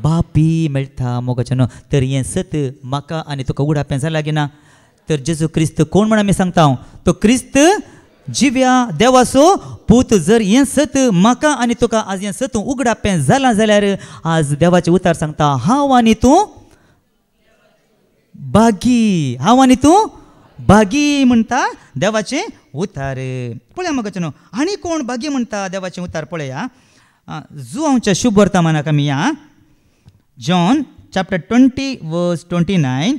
बापी मेळटा मोगाचें. तर हें सत म्हाका आनी तुका उगडापें जालां गी ना. तर जेजू क्रिस्त कोण म्हण आमी सांगता तो क्रिस्त जिव्या देवाचो पूत. जर हें सत म्हाका आनी तुका आज हें सत उगडापें जालां जाल्यार आज देवाचें उतार सांगता हांव आनी तूं भागी. हांव आनी तूं भागी म्हणटा देवाचें उतार. पळया मोगाचें न्हू आनी कोण भागी म्हणटा देवाचें उतार. पळया जुवांवच्या शुभ वर्तमानाक आमी या जॉन chapter 20:29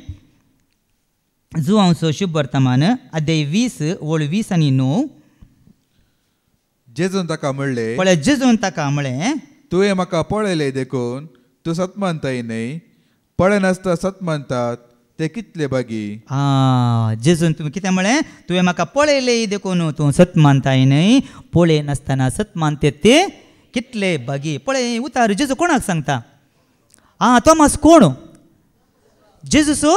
जुवांवचो शुभ वर्तमान अध्याय 20:20 आनी 9. जेजून ताका म्हणले पळय जेजून ताका म्हळें तुवें म्हाका पळयलें देखून तूं सत मानताय न्हय. पळयनासतना सत मानतात ते कितले बागी. जेजून तुवें कितें म्हळें तुवें म्हाका पळयलें देखून तूं सत मानताय न्हय. पळय नासतना सत मानते ते कितले बागी. पळय उतार जेजू कोणाक सांगता. तोमास कोण जेजूचो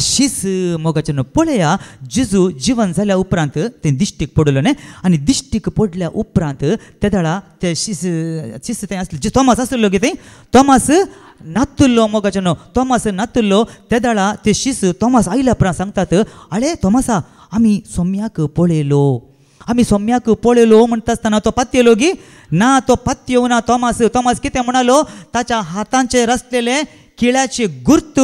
शिस मोगाचें न्हू. पळया जेजू जिवन जाल्या उपरांत तें दिश्टीक पडलो न्हय. आनी दिश्टीक पडल्या उपरांत त्या दाळा ते शिस थंय आसले जे तोमास आसलो गे थंय तोमास नातुल्लो मोगाचें न्हू. तोमास नातुल्लो त्या दाळा ते शिस तोमास आयल्या उपरांत सांगतात आळे तोमासा आमी सोम्याक पळयलो. आमी सोम्याक पळयलो म्हणटा आसतना तो पातयेलो गी ना. तो पातयेव ना. तोमास कितें म्हणालो ताच्या हातांचेर आसलेले किळ्याचे गुर्त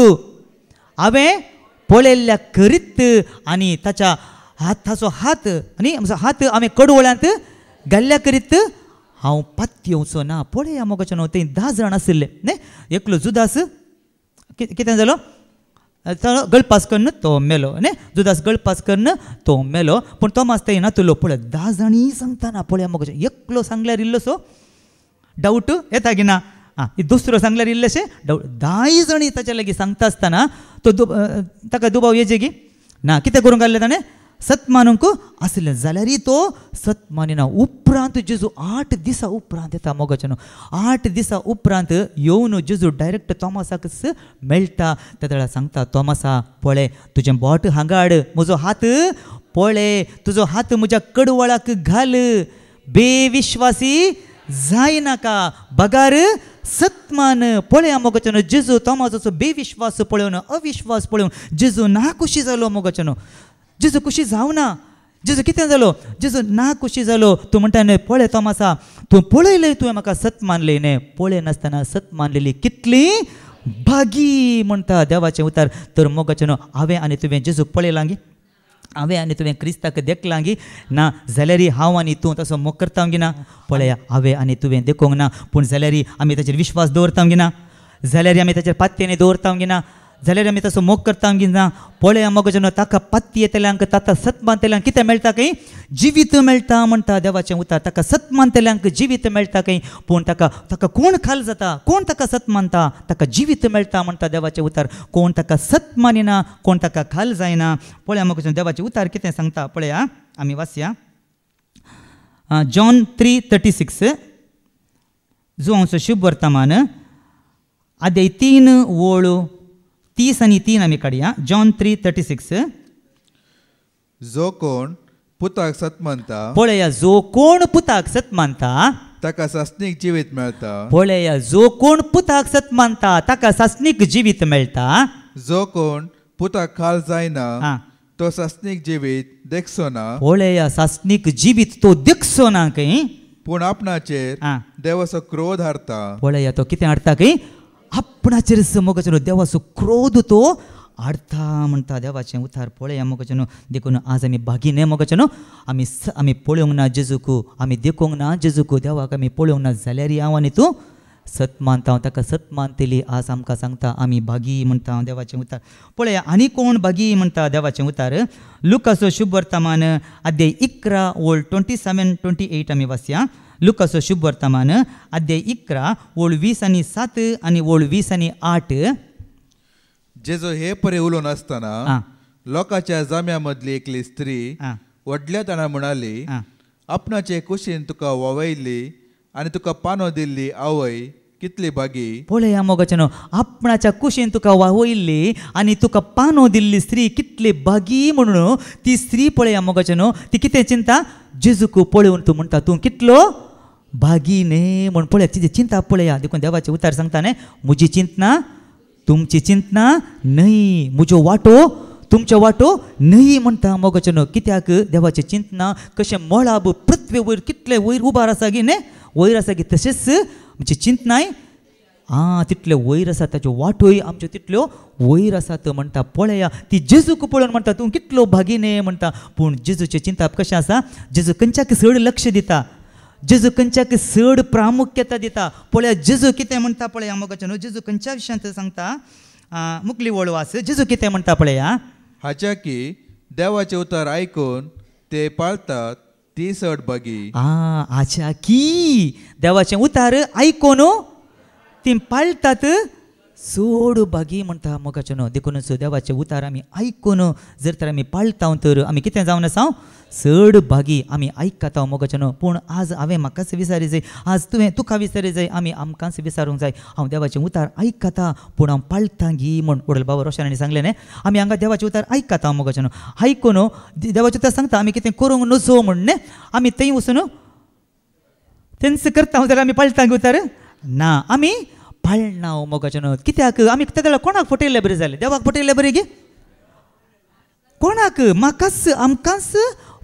हांवें पळयल्ल्या करीत आनी ताच्या हाताचो हात आनी हात हांवें कडवळ्यांत घाल्ल्या करीत हांव पातयेवचो ना. पळया मोगाचें न्हू थंय 10 जाण आशिल्ले न्हय. एकलो जुदास कितें जालो गळपास करून तो मेलो न्हय. जुदास गळपास करून तो मेलो. पूण तोमास थंय नातुलो. पळय 10 जाणी सांगतना पळया मोगाचें एकलो सांगल्यार इल्लोसो डावट येता की ना. दुसरो सांगल्यार इल्लेशें डावट. 10 जाणी ताच्या लागीं सांगता आसतना तो ताका दुबाव येजे गी ना. कितें करूंक घाल्लें ताणें सत मानूंक आसलें जाल्यार तो सत मानिना उपरांत जेजू 8 दिसां उपरांत येता मोगाचें 8 दिसां उपरांत येवन जेजू डायरेक्ट तोमासाक मेळटा त्या वेळार सांगता तोमासा पळय तुजें बोट हांगा हाड म्हजो हात पळय तुजो हात म्हज्या कडवळाक घाल बेविश्वासी जायनाका बगार सत्मान पळया मोगाचें जेजू तोमासाचो बेविश्वास पळोवन अविश्वास पळोवन जेजू नाखुशी जालो मोगाचें जेजू खुशी जावना जेजू कितें जालो जेजू नाखुशी जालो तूं म्हणटा न्हय पळय तोमासा तूं पळयलें तुवें म्हाका सत मानलें न्हय पळय नासतना सत मानलेली कितली भागी म्हणटा देवाचें उतार तर मोगाचें हांवें आनी तुवें जेजूक पळयलां गी हांवें आनी तुवें क्रिस्ताक देखलां गी ना जाल्यार हांव आनी तूं तसो मोग करता गी ना पळया हांवें आनी तुवें देखूंक ना पूण जाल्यार आमी ताचेर विश्वास दवरता गी ना जाल्यार आमी ताचेर पात्यानी दवरता गी ना जाल्यार आमी तसो मोग करता गी ना पळया मोगाचें ताका पाती येतल्यांक ताका सत मानतल्यांक कितें मेळटा खंय जिवीत मेळटा म्हणटा देवाचें उतार ताका सत मानतल्यांक जिवीत मेळटा खंय पूण ताका कोण खाल जाता कोण ताका सत मानता ताका जिवीत मेळटा म्हणटा देवाचें उतार कोण ताका सत मानिना कोण ताका खाल जायना पळया मोगाचें देवाचें उतार कितें सांगता पळया आमी वाचया जॉन 3:36 जो हांवचो शुभ वर्तमान आदे 3 वळ 30 आनी 3 आमी काडया जॉन 3:36 जो कोण पुताक सत मानता पळया जो कोण पुताक सत मानता ताका सासणीक जिवीत मेळटा पळया जो कोण पुताक सत मानता ताका सासणीक जिवीत मेळटा जो कोण पुताक खाल जायना तो सासणीक जिवीत देखसो ना पळया सासणीक जिवीत तो देखसो ना खंय पूण आपणाचेर देवाचो क्रोध हारता पळया तो कितें हाडटा खंय आपणाचेर मोगाचें देवाचो क्रोध तो हाडटा म्हणटा देवाचें उतार पळया मोगाचें देखून आज आमी भागी मोगाचें आमी पळोवंक ना जेजूक आमी देखूंक ना जेजूक देवाक आमी पळोवंक ना जाल्यार हांव आनी तूं सत मानता ताका सत मानतली आज आमकां सांगता आमी भागी म्हणटा देवाचें उतार पळया आनी कोण भागी म्हणटा देवाचें उतार लुकाचो शुभ वर्तमान अध्याय 11 वळ 27-28 आमी वाचया लुकाचो शुभ वर्तमान अध्याय 11 वळ 20 आनी 7 आनी वळ 20 आनी 8 जेजो हे परे उलोवन आसतना लोकांच्या जाम्या मदली एकली स्त्री व्हडल्या ताणा म्हणाली आपणाचे कुशीन तुका ववयली आनी तुका पानो दिल्ली आवय कितली भागी पळया मोगाचें आपणाच्या कुशीन तुका वावयल्ली आनी तुका पानो दिल्ली स्त्री कितली भागी म्हणून ती स्त्री पळया मोगाचें ती कितें चिंता जेजूक पळोवन तूं म्हणटा तूं कितलो भागी न्ही म्हण पळया तिची चिंता पळया देखून देवाचें उतार सांगता न्ही म्हजी चिंतना तुमची चिंतना न्हय म्हजो वाटो तुमचो वाटो न्हय म्हणटा मोगाचें कित्याक देवाची चिंतना कशें मळाब पृथ्वी वयर कितले वयर उबार आसा गी न्ही वयर आसा गी तशेंच म्हणजे चिंतनाय तितले वयर आसा ताच्यो वाटोय आमच्यो तितल्यो वयर आसात म्हणटा पळया ती जेजूक पळोवन म्हणटा तूं कितलो भागीने म्हणटा पूण जेजूचें चिंताप कशें आसा जेजू खंयच्याक चड लक्ष दिता जेजू खंयच्याक चड प्रामुख्यता दिता पळया जेजू कितें म्हणटा पळया मोगाचें जेजू खंयच्या विशयांत सांगता मुखली वळवास जेजू कितें म्हणटा पळया हाच्या की देवाचें उतार आयकून ते पाळतात ती चड भागी हाच्या की देवाचें उतार आयकून ती पाळटात चड भागी म्हणटा मोगाचें देखूनच देवाचें उतार आमी आयकून जर तर आमी पाळटा तर आमी कितें जावन आसा चड भागी आमी आयकता मोगाचें पूण आज हांवें म्हाकाच विचारी जाय आज तुवें तुका विचारी जाय आमी आमकांच विचारूंक जाय हांव देवाचें उतार आयकता पूण हांव पाळटा गी म्हण वडील बाबा रोशनांनी सांगलें न्ही आमी हांगा देवाचें उतार आयकता मोगाचें आयकून देवाचें उतार सांगता आमी कितें करूंक नजो म्हण न्ही आमी थंय वचून तेंच करता जाल्यार आमी पाळटा गी उतार ना आमी पाळना मोगाचें कित्याक आमी तेन्ना कोणाक फटयलें बरें जालें देवाक फटयलें बरें गी कोणाक म्हाकाच आमकांच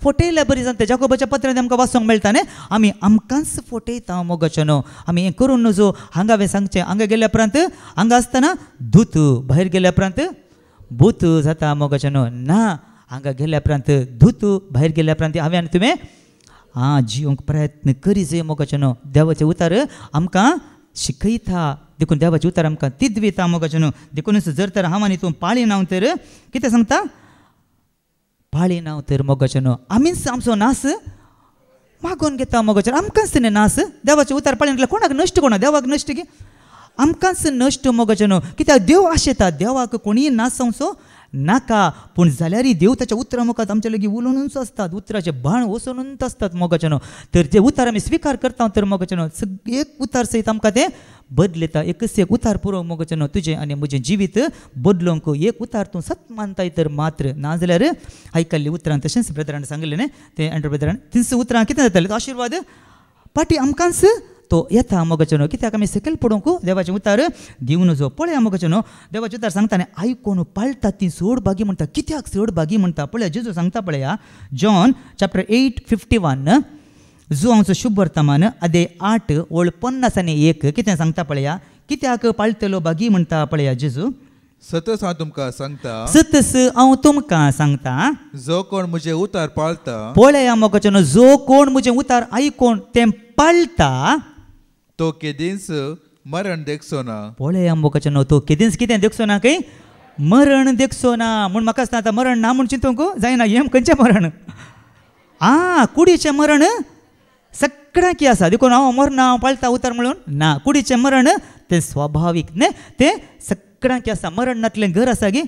फटयल्या बरी जाता जाकोबाच्या पत्रांत आमकां वाचूंक मेळटा न्ही आमी आमकांच फटयता मोगाचें आमी हें करून नजो हांगा हांवें सांगचें हांगा गेल्या उपरांत हांगा आसतना धूत भायर गेल्या उपरांत भूत जाता मोगाचें ना हांगा गेल्या उपरांत धूत भायर गेल्या उपरांत हांवें आनी तुवें जियोंक प्रयत्न करी जाय मोगाचें देवाचें उतार आमकां शिकयता देखून देवाचें उतार आमकां तिदविता मोगाचें देखूनच जर तर हांव आनी तूं पाळी नांव तर कितें सांगता पाळी नांव तर मोगाचें आमीच आमचो नास मागोवन घेता मोगाचें आमकांच न्ही नास देवाचें उतार पाळी म्हटल्यार कोणाक नश्ट कोणा देवाक नश्ट गे आमकांच नश्ट मोगाचें कित्याक देव आशेता देवाक कोणीय नास जावचो नाका पूण जाल्यारय देव ताच्या उतरा मुखात आमच्या लागीं उलोवनूच आसतात उतराचे बाण वसोनूच आसतात मोगाच्यानो तर ते उतार आमी स्विकार करता तर मोगाच्यानो एक उतार सयत आमकां ते बदलता एकच एक उतार पुरो मोगाच्यानो तुजें आनी म्हजें जिवीत बदलोवंक एक उतार तूं सत मानताय तर मात्र नाजाल्यार आयकल्ली उतरां तशेंच ब्रदरान सांगलें न्ही ते एंड्रू ब्रदरान तिनस उतरां कितें जातालें आशिर्वाद पाटी आमकांच तो येता मोगाच्यानो कित्याक आमी सकयल पडोवंक देवाचें उतार दिवन जो पळया मोगाच्यानो देवाचें उतार सांगता न्ही आयकोन पाळटा ती चड भागी म्हणटा कित्याक चड भागी म्हणटा पळया जेजू सांगता पळया जॉन चॅप्टर 8:51 जो आमचो शुभ वर्तमान आदे 8 ओळ 50 कितें सांगता पळया कित्याक पाळटलो भागी म्हणटा पळया जेजू सतस हांव तुमकां सांगता सतस हांव तुमकां सांगता जो कोण म्हजे उतार पाळता पळया मोगाच्यानो जो कोण म्हजें उतार आयकोन तें पाळटा तो केदींच मरण देखचो ना पळया मोगाच्यानो तो केदींच कितें देखचो ना काय मरण देखचो ना म्हूण म्हाका आसता आतां मरण ना म्हूण चिंतूंक जायना हें खंयचें मरण कुडीचें मरण सगळ्यांक आसा देखून हांव मरना हांव पाळटा उतार म्हणून ना कुडीचें मरण तें स्वाभावीक न्ही तें सगळ्यांक आसा मरण नातलें घर आसा गे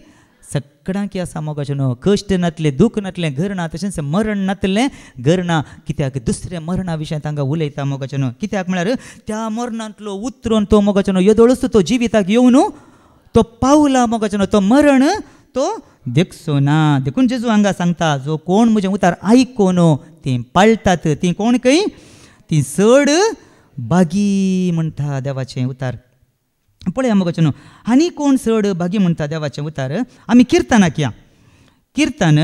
सगळ्यांक आसा मोगाच्यानो कश्ट नातलें दूख नातलें घर ना तशेंच मरण नातलें घर ना कित्याक दुसऱ्या मरणा विशयी तांकां उलयता मोगाच्यानो कित्याक म्हळ्यार त्या मरणांतलो उतरून तो मोगाच्यानो येदोळूच तो जिविताक येवन तो पावला मोगाच्यानो तो मरण तो देखचो ना देखून जेजू हांगा सांगता जो कोण म्हजें उतार आयकोन तीं पाळटात तीं कोण खंय तीं चड भागी म्हणटा देवाचें उतार पळया मोगाच्यानो आनी कोण चड भागी म्हणटा देवाचें उतार आमी किर्तनाक या किर्तन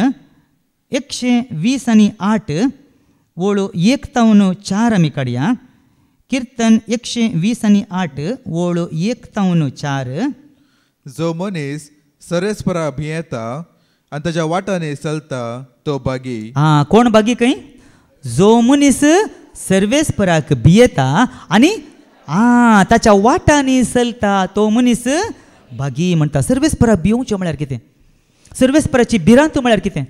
120:8 ओळ 1:4 आमी काडया किर्तन 120:8 ओळ 1:4 जो मनीस सरस्परा भियेता आनी ताच्या वाटांनी चलता तो भागी कोण भागी खंय जो मनीस सर्वेस्पराक भियेता आनी ताच्या वाटांनी चलता तो मनीस भागी म्हणटा सर्वेस्परा भियोवचें म्हळ्यार कितें सर्वेस्पराची भिरांत म्हळ्यार कितें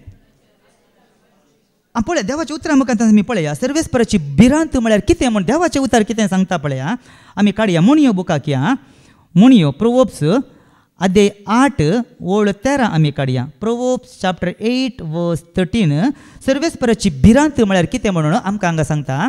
पळया देवाच्या उतरां मुखांत आमी पळया सर्वेस्पराची भिरांत म्हळ्यार कितें म्हण देवाचें उतार कितें सांगता पळया आमी काडया मुणयो बुकाक या मुणयो प्रोवर्ब्स आदे 8 ओळ 13 आमी काडया प्रोवर्ब्स चॅप्टर 8:13 सर्वेस्पराची भिरांत म्हळ्यार कितें म्हणून आमकां हांगा सांगता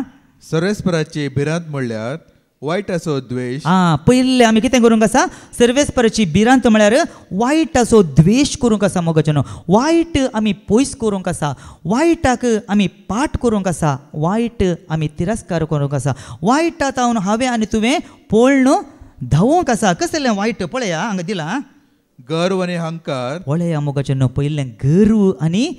सर्वेस्पराची भिरांत म्हणल्यार वायट असो द्वेष पयले आमी कितें करूंक आसा सर्वेस्पराची भिरांत म्हळ्यार वायट असो द्वेश करूंक आसा मोगाच्यानो वायट आमी पयस करूंक आसा वायटाक आमी पाठ करूंक आसा वायट आमी तिरस्कार करूंक आसा वायटांत हांवें आनी तुवें पळण धावोंक आसा कसलें वायट पळया हांगा दिला गर्व आनी हंकार पळया मोगाच्यानो पयलें गर्व आनी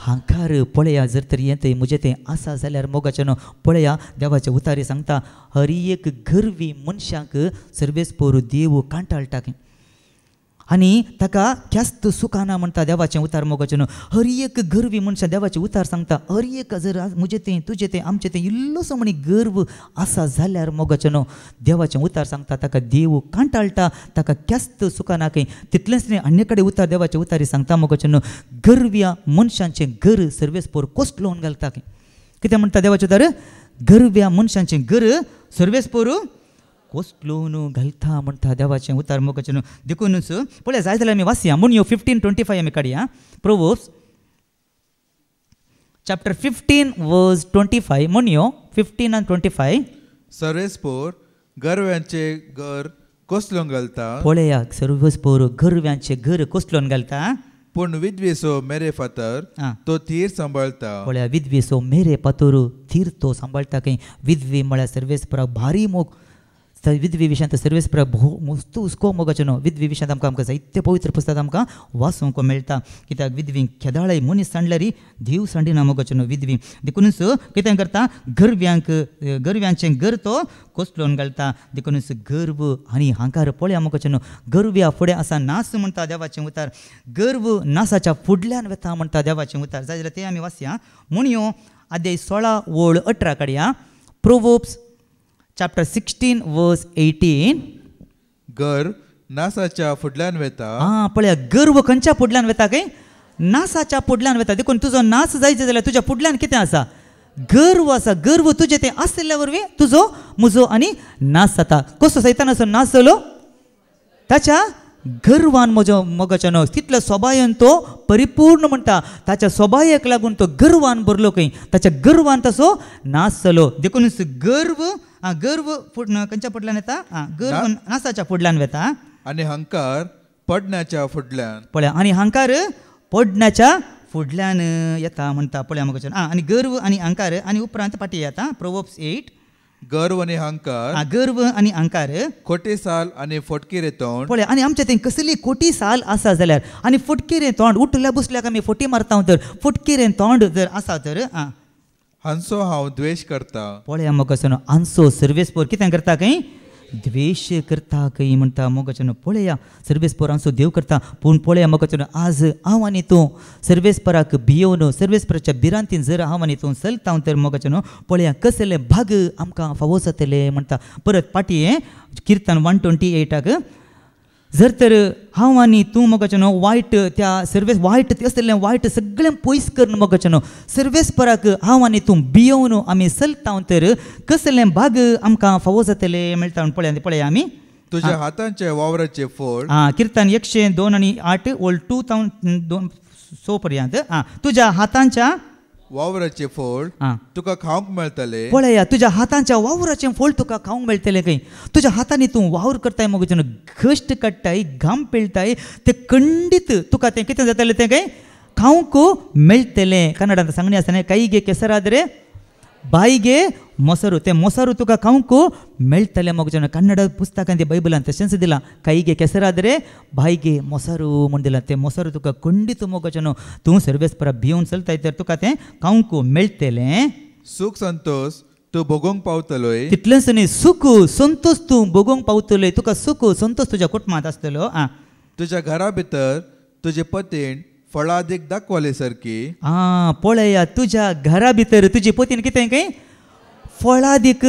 हांकार पळया जर तर यें तें म्हजें तें आसा जाल्यार मोगाच्यानो पळया देवाचे उतारी सांगता हर एक गर्वी मनशाक सर्वेस्पर देव कांटाळटा आनी ताका क्यास्त सुखाना म्हणटा देवाचें उतार मोगाच्यानो हर एक गर्वी मनशां देवाचें उतार सांगता हर एक जर म्हजें तें तुजें तें आमचें तें इल्लोसो म्हणी गर्व आसा जाल्यार मोगाच्यानो देवाचें उतार सांगता ताका देव कांटाळटा ताका क्यास्त सुखाना खंय तितलेंच न्ही आनी कडेन उतार देवाचें उतारी सांगता मोगाच्यानो गर्व्या मनशांचें घर सर्वेस्पर कोसलोवन घालता कितें म्हणटा देवाचें उतार गर्व्या मनशांचें घर सर्वेस्पर कोसलोवन घालता म्हणटा देवाचें उतार मोगाच्यानो देखूनच पळय जाय जाल्यार आमी वाचया मुणयो 15:25 आमी काडया प्रोवर्ब्स चॅप्टर 15:25 मुणयो 15:25 सर्वेस्पर गर्व्यांचे घर कोसलोवन घालता पळया सर्वेस्पर गर्व्यांचे घर कोसलोवन घालता पूण विद्वेसो मेरे फातर तो थीर सांबाळता पळया विद्वेसो मेरे फातर थीर तो सांबाळटा खंय विधवी म्हळ्यार सर्वेस्पराक भारी मोग विधवी विशयांत सर्वेस्पराक मस्त हुस्को मोगाच्यानो विधवी विशयांत आमकां साहित्य पवित्र पुस्तक आमकां वाचूंक मेळटा कित्याक विधवींक केदाळय मनीस सांडल्यार देव सांडिना मोगाच्यानो विधवी देखूनच कितें करता गर्व्यांचें घर तो कोसलोवन घालता देखूनच गर्व आनी हांकार पळया मोगाच्यानो गर्व्या फुडें आसा नास म्हणटा देवाचें उतार गर्व नासाच्या फुडल्यान वेता म्हणटा देवाचें उतार जाय जाल्यार तें आमी वाचया मुणयो आदे 16 ओळ 18 काडया प्रोवर्ब्स चॅप्टर 16:18 गर्व नासाच्या फुडल्यान वेता पळया गर्व खंयच्या फुडल्यान वेता काय नासाच्या फुडल्यान वेता देखून तुजो नास जायचो जाल्यार तुज्या फुडल्यान कितें आसा गर्व आसा गर्व तुजें तें आसल्या वरवीं तुजो म्हजो आनी नास जाता कसो सैतानाचो नास जालो ताच्या गर्वान मोगाच्यानो तितल्या सोबायन तो परिपूर्ण म्हणटा ताच्या सोबायेक लागून तो गर्वान भरलो खंय ताच्या गर्वान तसो नाश जालो देखून गर्व खंयच्या फुडल्यान येता गर्व नासाच्या फुडल्यान येता आनी हंकार पडण्याच्या फुडल्यान पळया आनी हंकार पडण्याच्या फुडल्यान येता म्हणटा पळया मोगाच्यानो आनी गर्व आनी हंकार आनी उपरांत पाटी येता प्रोवर्ब्स 8 गर्व आनी हंकार गर्व आनी हंकार खोटे साल आनी फटकेरे तोंड पळय आनी आमच्या थंय कसली खोटी साल आसा जाल्यार आनी फटकेरे तोंड उठल्या बसल्याक आमी फटी मारता तर फटकेरे तोंड जर आसा तर हांचो हांव द्वेश करता पळया मोगाच्यानो हांचो सर्वेस्पोर कितें करता खंय द्वेश करता खंय म्हणटा मोगाच्यानो पळया सर्वेस्पोर हांचो देव करता पूण पळया मोगाच्यानो आज हांव आनी तूं सर्वेस्पराक भियोवन सर्वेस्पराच्या भिरांतीन जर हांव आनी तूं चलता तर मोगाच्यानो पळया कसले भाग आमकां फावो जातले म्हणटा परत पाटी किर्तन 128 जर तर हांव आनी तूं मोगाच्यानो वायट त्या सर्वेस वायट असलें वायट सगळें पयस कर मोगाच्यानो सर्वेस्पराक हांव आनी तूं भियोवन आमी चलता तर कसलें भाग आमकां फावो जातले म्हणटा पळया आमी तुज्या हातांचे वावराचे फळ किर्तन 102 आनी 8 ओल्ड 2006 पर्यंत तुज्या हातांच्या वावराचे फळ तुका खावंक मेळटले पळया तुज्या हातांच्या वावराचें फळ तुका खावंक मेळटलें खंय तुज्या हातांनी तूं वावर करताय मोगाच्यानो कश्ट काडटाय घाम पिळटाय तें खंडीत तुका तें कितें जातलें तें खंय खावंक मेळटलें कन्नडांत सांगणी आसतना कೈಗೆ ಕೆಸರಾದರೆ ಬಾಯಿಗೆ ಮೊಸರು ते ಮೊಸರು तुका खावंक मेळटलें मोगाच्यानो कन्नड पुस्तकांत बायबलांत तशेंच दिलां ಕೈಗೆ ಕೆಸರಾದರೆ ಬಾಯಿಗೆ ಮೊಸರು म्हण दिलां तें ಮೊಸರು तुका खंडीत मोगाच्यानो तूं सर्वेस्परा भियोवन चलताय तर तुका तें खावंक मेळटलें सुख संतोष तूं भोगोंक पावतलोय तितलेंच न्ही सूख संतोष तूं भोगोंक पावतलोय तुका सूख संतोष तुज्या कुटुंबांत आसतलो तुज्या घरा भितर तुजे पतीन फळादीक दाखवले सारकी पळया तुज्या घरा भितर तुजी पतीन कितें खंय फळादीक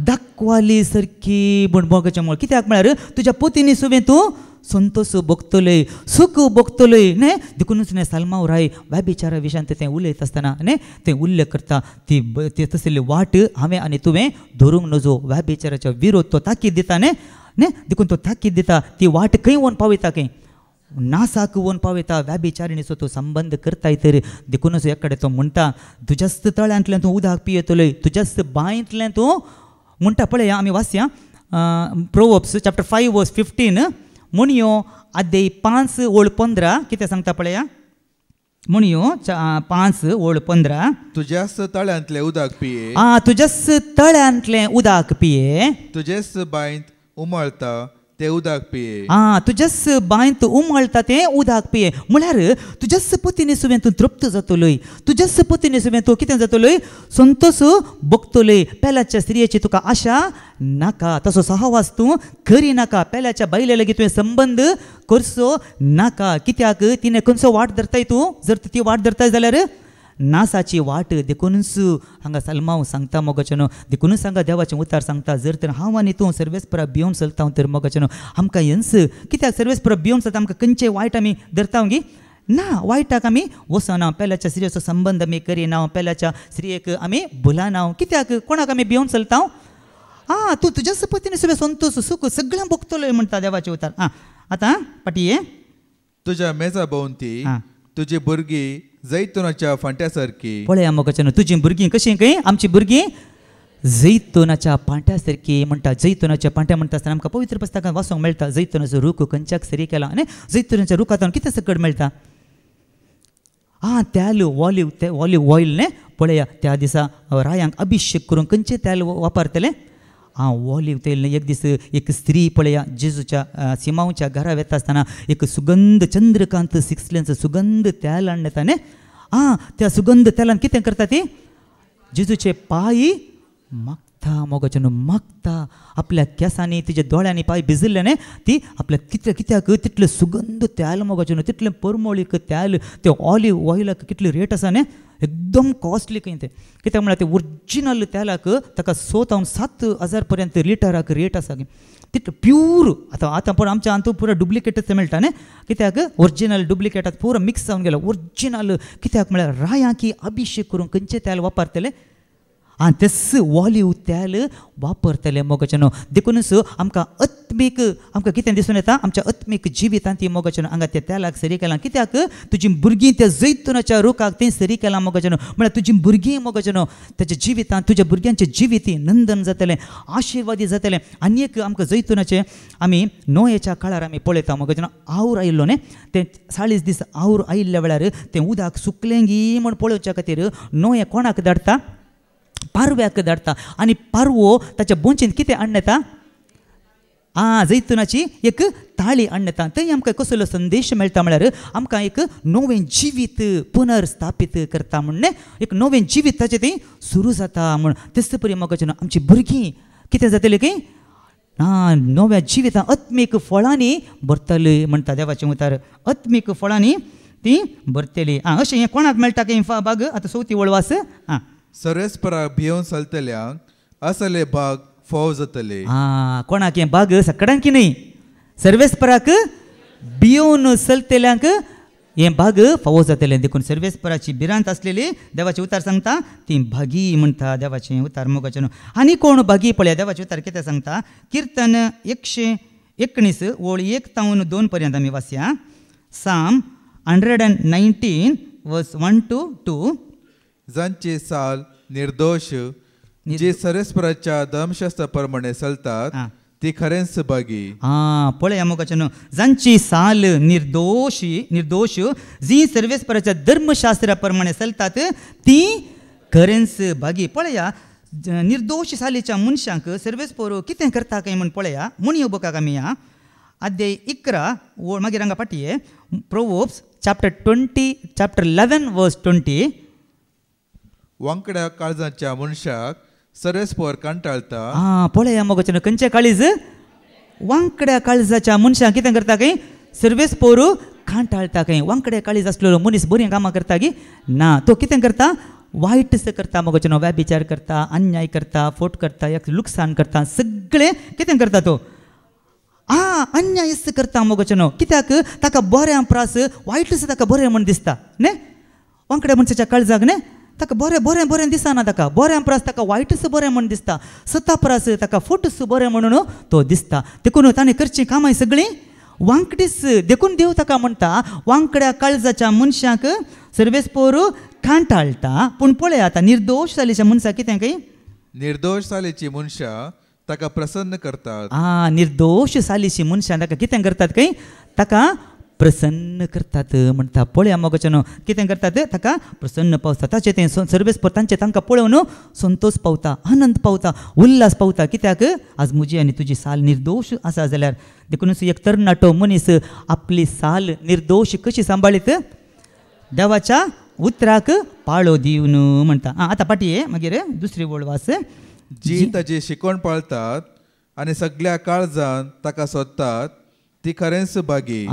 दाखवाली सारकी म्हण मोगाच्यान कित्याक म्हळ्यार तुज्या पतीनी सुवें तूं संतोष भोगतलय सूख भोगतलय न्ही देखूनच न्ही सालमांव राय व्याभिचारा विशयान तें उलयत आसतना न्ही तें उल्लेख करता ती तसली वाट हांवें आनी तुवें धरूंक नजो व्याभिचाराच्या विरोध तो ताकीद दिता न्ही देखून तो ताकीद दिता ती वाट खंय व्हरून पावयता खंय नासाक व्हरून पावयता व्याभिचारिणीचो तो संबंध करताय तर देखूनच एकडे तो म्हणटा तुज्याच तळ्यांतल्यान तूं उदक पियेतलय तुज्याच बांयतल्यान तूं म्हणटा पळया आमी वाचया प्रोवर्ब्स चॅप्टर 5 वर्स 15 म्हणयो अध्याय 5 ओळ 15 कितें सांगता पळया म्हणयो 5 ओळ 15 तुज्याच तळ्यांतले उदक पिये तुज्याच तळ्यांतलें उदक पिये तुजेच बांयत उमळता ते उदक पिये तुज्याच बांयत उमळटा तें उदक पिये म्हळ्यार तुज्याच पतीने सुवें तूं तृप्त जातलोय तुज्याच पतीने सुवें तूं कितें जातलोय संतोष भोगतलोय पेल्याच्या स्त्रियेची तुका आशा नाका तसो सहवास तूं करिनाका पेल्याच्या बायले लागीं तुवें संबंध करचो नाका कित्याक तिणें खंयचो वाट धरताय तूं जर ती वाट धरताय जाल्यार नासाची वाट देखूनच हांगा सालमांव सांगता मोगाच्यानो देखूनच हांगा देवाचें उतार सांगता जर तर हांव आनी तूं सर्वेस्परा भियोवन चलता तर मोगाच्यानो आमकां हेंच कित्याक सर्वेस्परा भियोवन चलता आमकां खंयचें वायट आमी धरता गी ना वायटाक आमी वसना पेल्याच्या स्त्रियेचो संबंध आमी करिना पेल्याच्या स्त्रियेक आमी भुलाना कित्याक कोणाक आमी भियोवन चलता तूं तुज्याच पतीने सुवें संतोष सूख सगळें भोगतलोय म्हणटा देवाचें उतार आतां पाटये तुज्या मेजा भोंवती तुजी भुरगीं जैतुनाच्या फांट्या सारकी पळया मोगाच्यानो तुजी भुरगीं कशीं खंय आमची भुरगीं जैतुनाच्या पांट्या सारकी म्हणटा जैतुनाच्या पांट्या म्हणटा आसतना आमकां पवित्र पुस्तकांत वाचूंक मेळटा जैतुनाचो रूख खंयच्याक सरी केला आनी जैतुनाच्या रुखांतल्यान कितें सकट मेळटा तेल ऑलिव्ह ऑयल न्ही पळया त्या दिसा रायांक अभिषेक करून खंयचें तेल वापरतले ऑलिव्ह तेल एक दीस एक स्त्री पळया जेजूच्या सिमांवच्या घरा वेता आसतना एक सुगंध चंद्रकांत सिक्सलेंचं सुगंध तेल हाडून येता न्ही त्या सुगंध तेलान कितें करता ती जेजूचे पांय मागता मोगाच्यानो मागता आपल्या केंसांनी तिच्या दोळ्यांनी पांय भिजल्ले न्ही ती आपल्या कित्याक तितलें सुगंध तेल मोगाच्यानो तितलें परमळीक तेल ते ऑलिव्ह ऑयलाक कितली रेट आसा न्ही एकदम कॉस्टली खंय तें कित्याक म्हळ्यार तें ओरिजिनल तेलाक ताका 7,000 पर्यंत लिटराक रेट आसा तितलें प्यूर आतां पण आमच्या हातूंत पुरो डुप्लिकेटच मेळटा न्ही कित्याक ओरिजिनल डुप्लिकेटाक पुरो मिक्स जावन गेलो ओरिजिनल कित्याक म्हळ्यार रायांकी अभिषेक करून खंयचें तेल वापरतले तेच ऑलिव्ह तेल वापरतले मोगाच्यानो देखूनच आमकां आत्मीक आमकां कितें दिसून येता आमच्या आत्मीक जिवितांत ती मोगाचें हांगा त्या तेलाक सरी केलां कित्याक तुजीं भुरगीं त्या जैतुनाच्या रुखाक तें सरी केलां मोगाचें म्हळ्यार तुजीं भुरगीं मोगाचें तेच्या जिवितांत तुज्या भुरग्यांचें जिवीत नंदन जातलें आशिर्वादी जातलें आनी एक आमकां जैतुनाचें आमी नोयेच्या काळार आमी पळयता मोगाचें आवूर आयिल्लो न्ही तें 40 दीस आवूर आयिल्ल्या वेळार तें उदक सुकलें गी म्हूण पळोवच्या खातीर नोये कोणाक धाडटा पारव्याक धाडटा आनी पारवो ताच्या बोंचेन कितें हाडून येता जैतुनाची एक ताळी हाडून येता थंय आमकां कसलो संदेश मेळटा म्हळ्यार आमकां एक नवें जिवीत पुनर्स्थापीत करता म्हणून एक नवें जिवीत ताचें थंय सुरू जाता म्हूण तेच परी मोगाचें आमची भुरगीं कितें जातलीं की नव्या जिवितां आत्मीक फळांनी भरतली म्हणटा देवाचें उतार आत्मीक फळांनी ती भरतली अशें हें कोणाक मेळटा की बाग आतां चवथी वळवास सर्वेस्पराक भियोवन चलतल्यांक असले बाग फोव जातले कोणाक हें बाग सकाळान की न्ही सर्वेस्पराक भियोवन चलतल्यांक हें बाग फावो जातलें देखून सर्वेस्पराची भिरांत आसलेली देवाचें उतार सांगता ती भागी म्हणटा देवाचें उतार मोगाचें आनी कोण भागी पळया देवाचें उतार कितें सांगता किर्तन 119 ओळ 1 तावन 2 पर्यंत आमी वाचया साम 119 वर्स 1 to 2 जांचे साल निर्दोष जे सर्वेस्पराच्या धर्मशास्त्रा प्रमाणे चलतात ती खरेंच भागी पळया मोगाचें जांची साल निर्दोष जी सर्वेस्पराच्या धर्मशास्त्रा प्रमाणे चलतात ती खरेंच भागी पळया निर्दोष सालीच्या मनशांक सर्वेस्पर कितें करता काय म्हूण पळया मुनियो बुकाक आमी या अध्याय 11 मागीर हांगा पाटये प्रोवर्ब्स चॅप्टर 11 वर्स 20 वांकड्या काळजाच्या मनशाक सर्वेस्पर कंटाळता पळया मोगाचें खंयचें काळीज वांकड्या काळजाच्या मनशाक कितें करता काय सर्वेस्पर कांटाळता काय वांकड्या काळीज आसलेलो मनीस बरीं कामां करता की ना तो कितें करता वायटच करता मोगाचें व्याभिचार करता अन्याय करता फोट करता एक लुकसाण करता सगळें कितें करता तो अन्यायच करता मोगाचें कित्याक ताका बऱ्या प्रास वायटच ताका बरें म्हूण दिसता न्ही वांकड्या मनशाच्या काळजाक न्ही ताका बरें दिसना ताका बऱ्या प्रास ताका वायटच बरें म्हूण दिसता सता प्रास ताका फोटूच बरें म्हणून तो दिसता देखून ताणें करचीं कामां सगळीं वांकडीच देखून देव ताका म्हणटा वांकड्या काळजाच्या मनशाक सर्वेस्पर कांटाळटा पूण पळय आतां निर्दोश जालीच्या मनशाक कितें काय निर्दोश जालीची मनशां ताका प्रसन्न करतात निर्दोश सालीची मनशां ताका कितें करतात काय ताका प्रसन्न करतात म्हणटा पळया मोगाचें कितें करतात ताका प्रसन्न पावता ताचें तें सर्वेस्पर तांकां पळोवन संतोष पावता आनंद पावता उल्हास पावता कित्याक आज म्हजी आनी तुजी साल निर्दोश आसा जाल्यार देखूनच एक तरणाटो मनीस आपली साल निर्दोश कशी सांबाळीत देवाच्या उतराक पाळो दिवन म्हणटा आतां पाटये मागीर दुसरी वळवास जी ताची शिकवण पाळतात आनी सगळ्या काळजान ताका सोदतात ती खरेंच भागी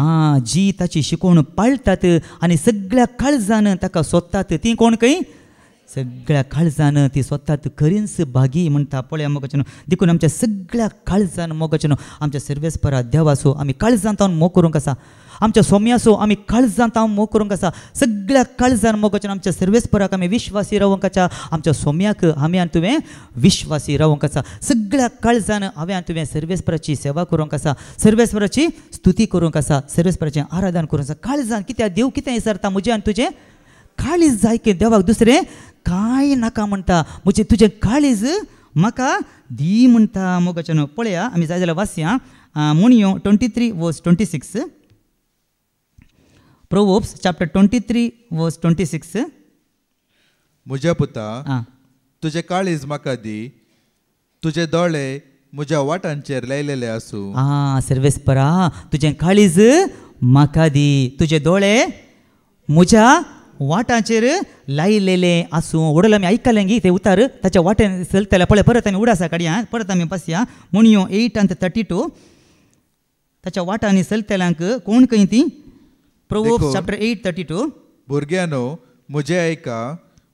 जी ताची शिकवण पाळटात आनी सगळ्या काळजान ताका सोदतात ती कोण खंय सगळ्या काळजान ती सोदतात खरेंच भागी म्हणटा पळया मोगाचें देखून आमच्या सगळ्या काळजान मोगाचें आमच्या सर्वेस्परा देवासो आमी काळजांत हांव मोग करूंक आसा आमच्या सोम्यासो आमी काळजांत हांव मोग करूंक आसा सगळ्या काळजान मोगाचें आमच्या सर्वेस्पराक आमी विश्वासी रावूंक आसा आमच्या सोम्याक हांवें आनी तुवें विश्वासी रावूंक आसा सगळ्या काळजान हांवें आनी तुवें सर्वेस्पराची सेवा करूंक आसा सर्वेस्पराची स्तुती करूंक आसा सर्वेस्पराचें आराधन करूंक आसा काळजान कित्याक देव कितें विचारता म्हजें आनी तुजें काळीज जाय की देवाक दुसरें कांय नाका म्हणटा म्हजें तुजें काळीज म्हाका दी म्हणटा मोगाचें पळया आमी जाय जाल्यार वाचया मुणयो 23 वर्स 26 प्रोवर्ब्स चॅप्टर 23 वर्स 26 म्हज्या पुता तुजें काळीज म्हाका दी तुजे दोळे म्हज्या वाटांचेर लायलेले आसूं सर्वेस्परा तुजें काळीज म्हाका दी तुजे दोळे म्हज्या वाटांचेर लायलेले आसूं वडल आमी आयकलें गी तें उतार ताच्या वाट्यान चलतले पळय परत आमी उडासा काडया परत आमी बसया मुणयो 8 and 32 ताच्या वाटांनी चलतल्यांक कोण खंय ती प्रोवर्ब्स चॅप्टर 8:32 भुरग्यानो म्हजें आयका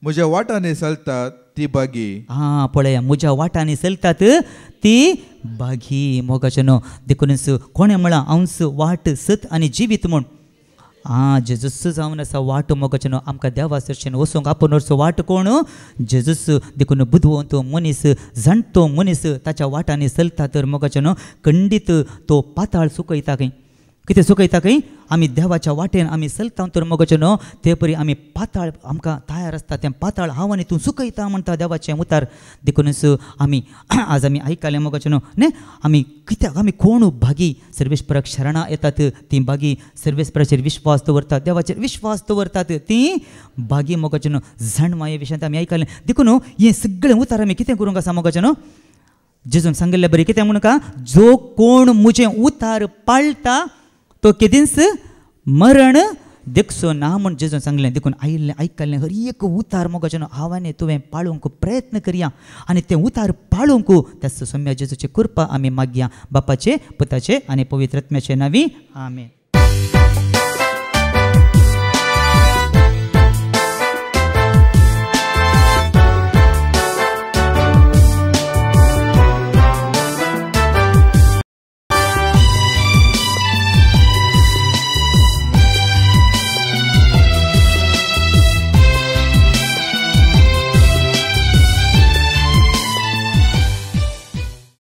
म्हज्या वाटांनी चलतात ती भागी पळया म्हज्या वाटांनी चलतात ती भागी मोगाचें देखूनच कोणें म्हळां अंस वाट सत आनी जिवीत म्हूण जेजूस जावन आसा वाट मोगचनो आमकां देवा सरशेन वचूंक आपूण अर्सो वाट कोण जेजूस देखून बुधवंतो मनीस जाणटो मनीस ताच्या वाटांनी चलता तर मोगचनो खंडीत तो पाताळ सुकयता खंय कितें सुकयता खंय आमी देवाच्या वाटेन आमी चलता तर मोगचनो ते परी आमी पाताळ आमकां तयार आसता तें पाताळ हांव आनी तूं सुकयता म्हणटा देवाचें उतार देखूनच आमी आज आमी आयकलें मोगचनो न्ही आमी कित्याक आमी कोण भागी सर्वेस्पराक शरणां येतात तीं भागी सर्वेस्पराचेर विश्वास दवरतात देवाचेर विश्वास दवरतात तीं भागी मोगचनो जणमाये विशयांत आमी आयकलें देखून हें सगळें उतार आमी कितें करूंक आसा मोगचनो जेजून सांगिल्लें बरें कितें म्हणून का जो कोण म्हजें उतार पाळटा तो केदींच मरण देखसो ना म्हण जेजून सांगलें देखून आयकल्लें हर एक उतार मोगचनो हांवें तुवें पाळूंक प्रयत्न करया आनी तें उतार पाळूंक त्या सोम्या जेजूची कृपा आमी मागया बापाचे पुताचे आनी पवित्र आत्म्याचे नांवी आमेन.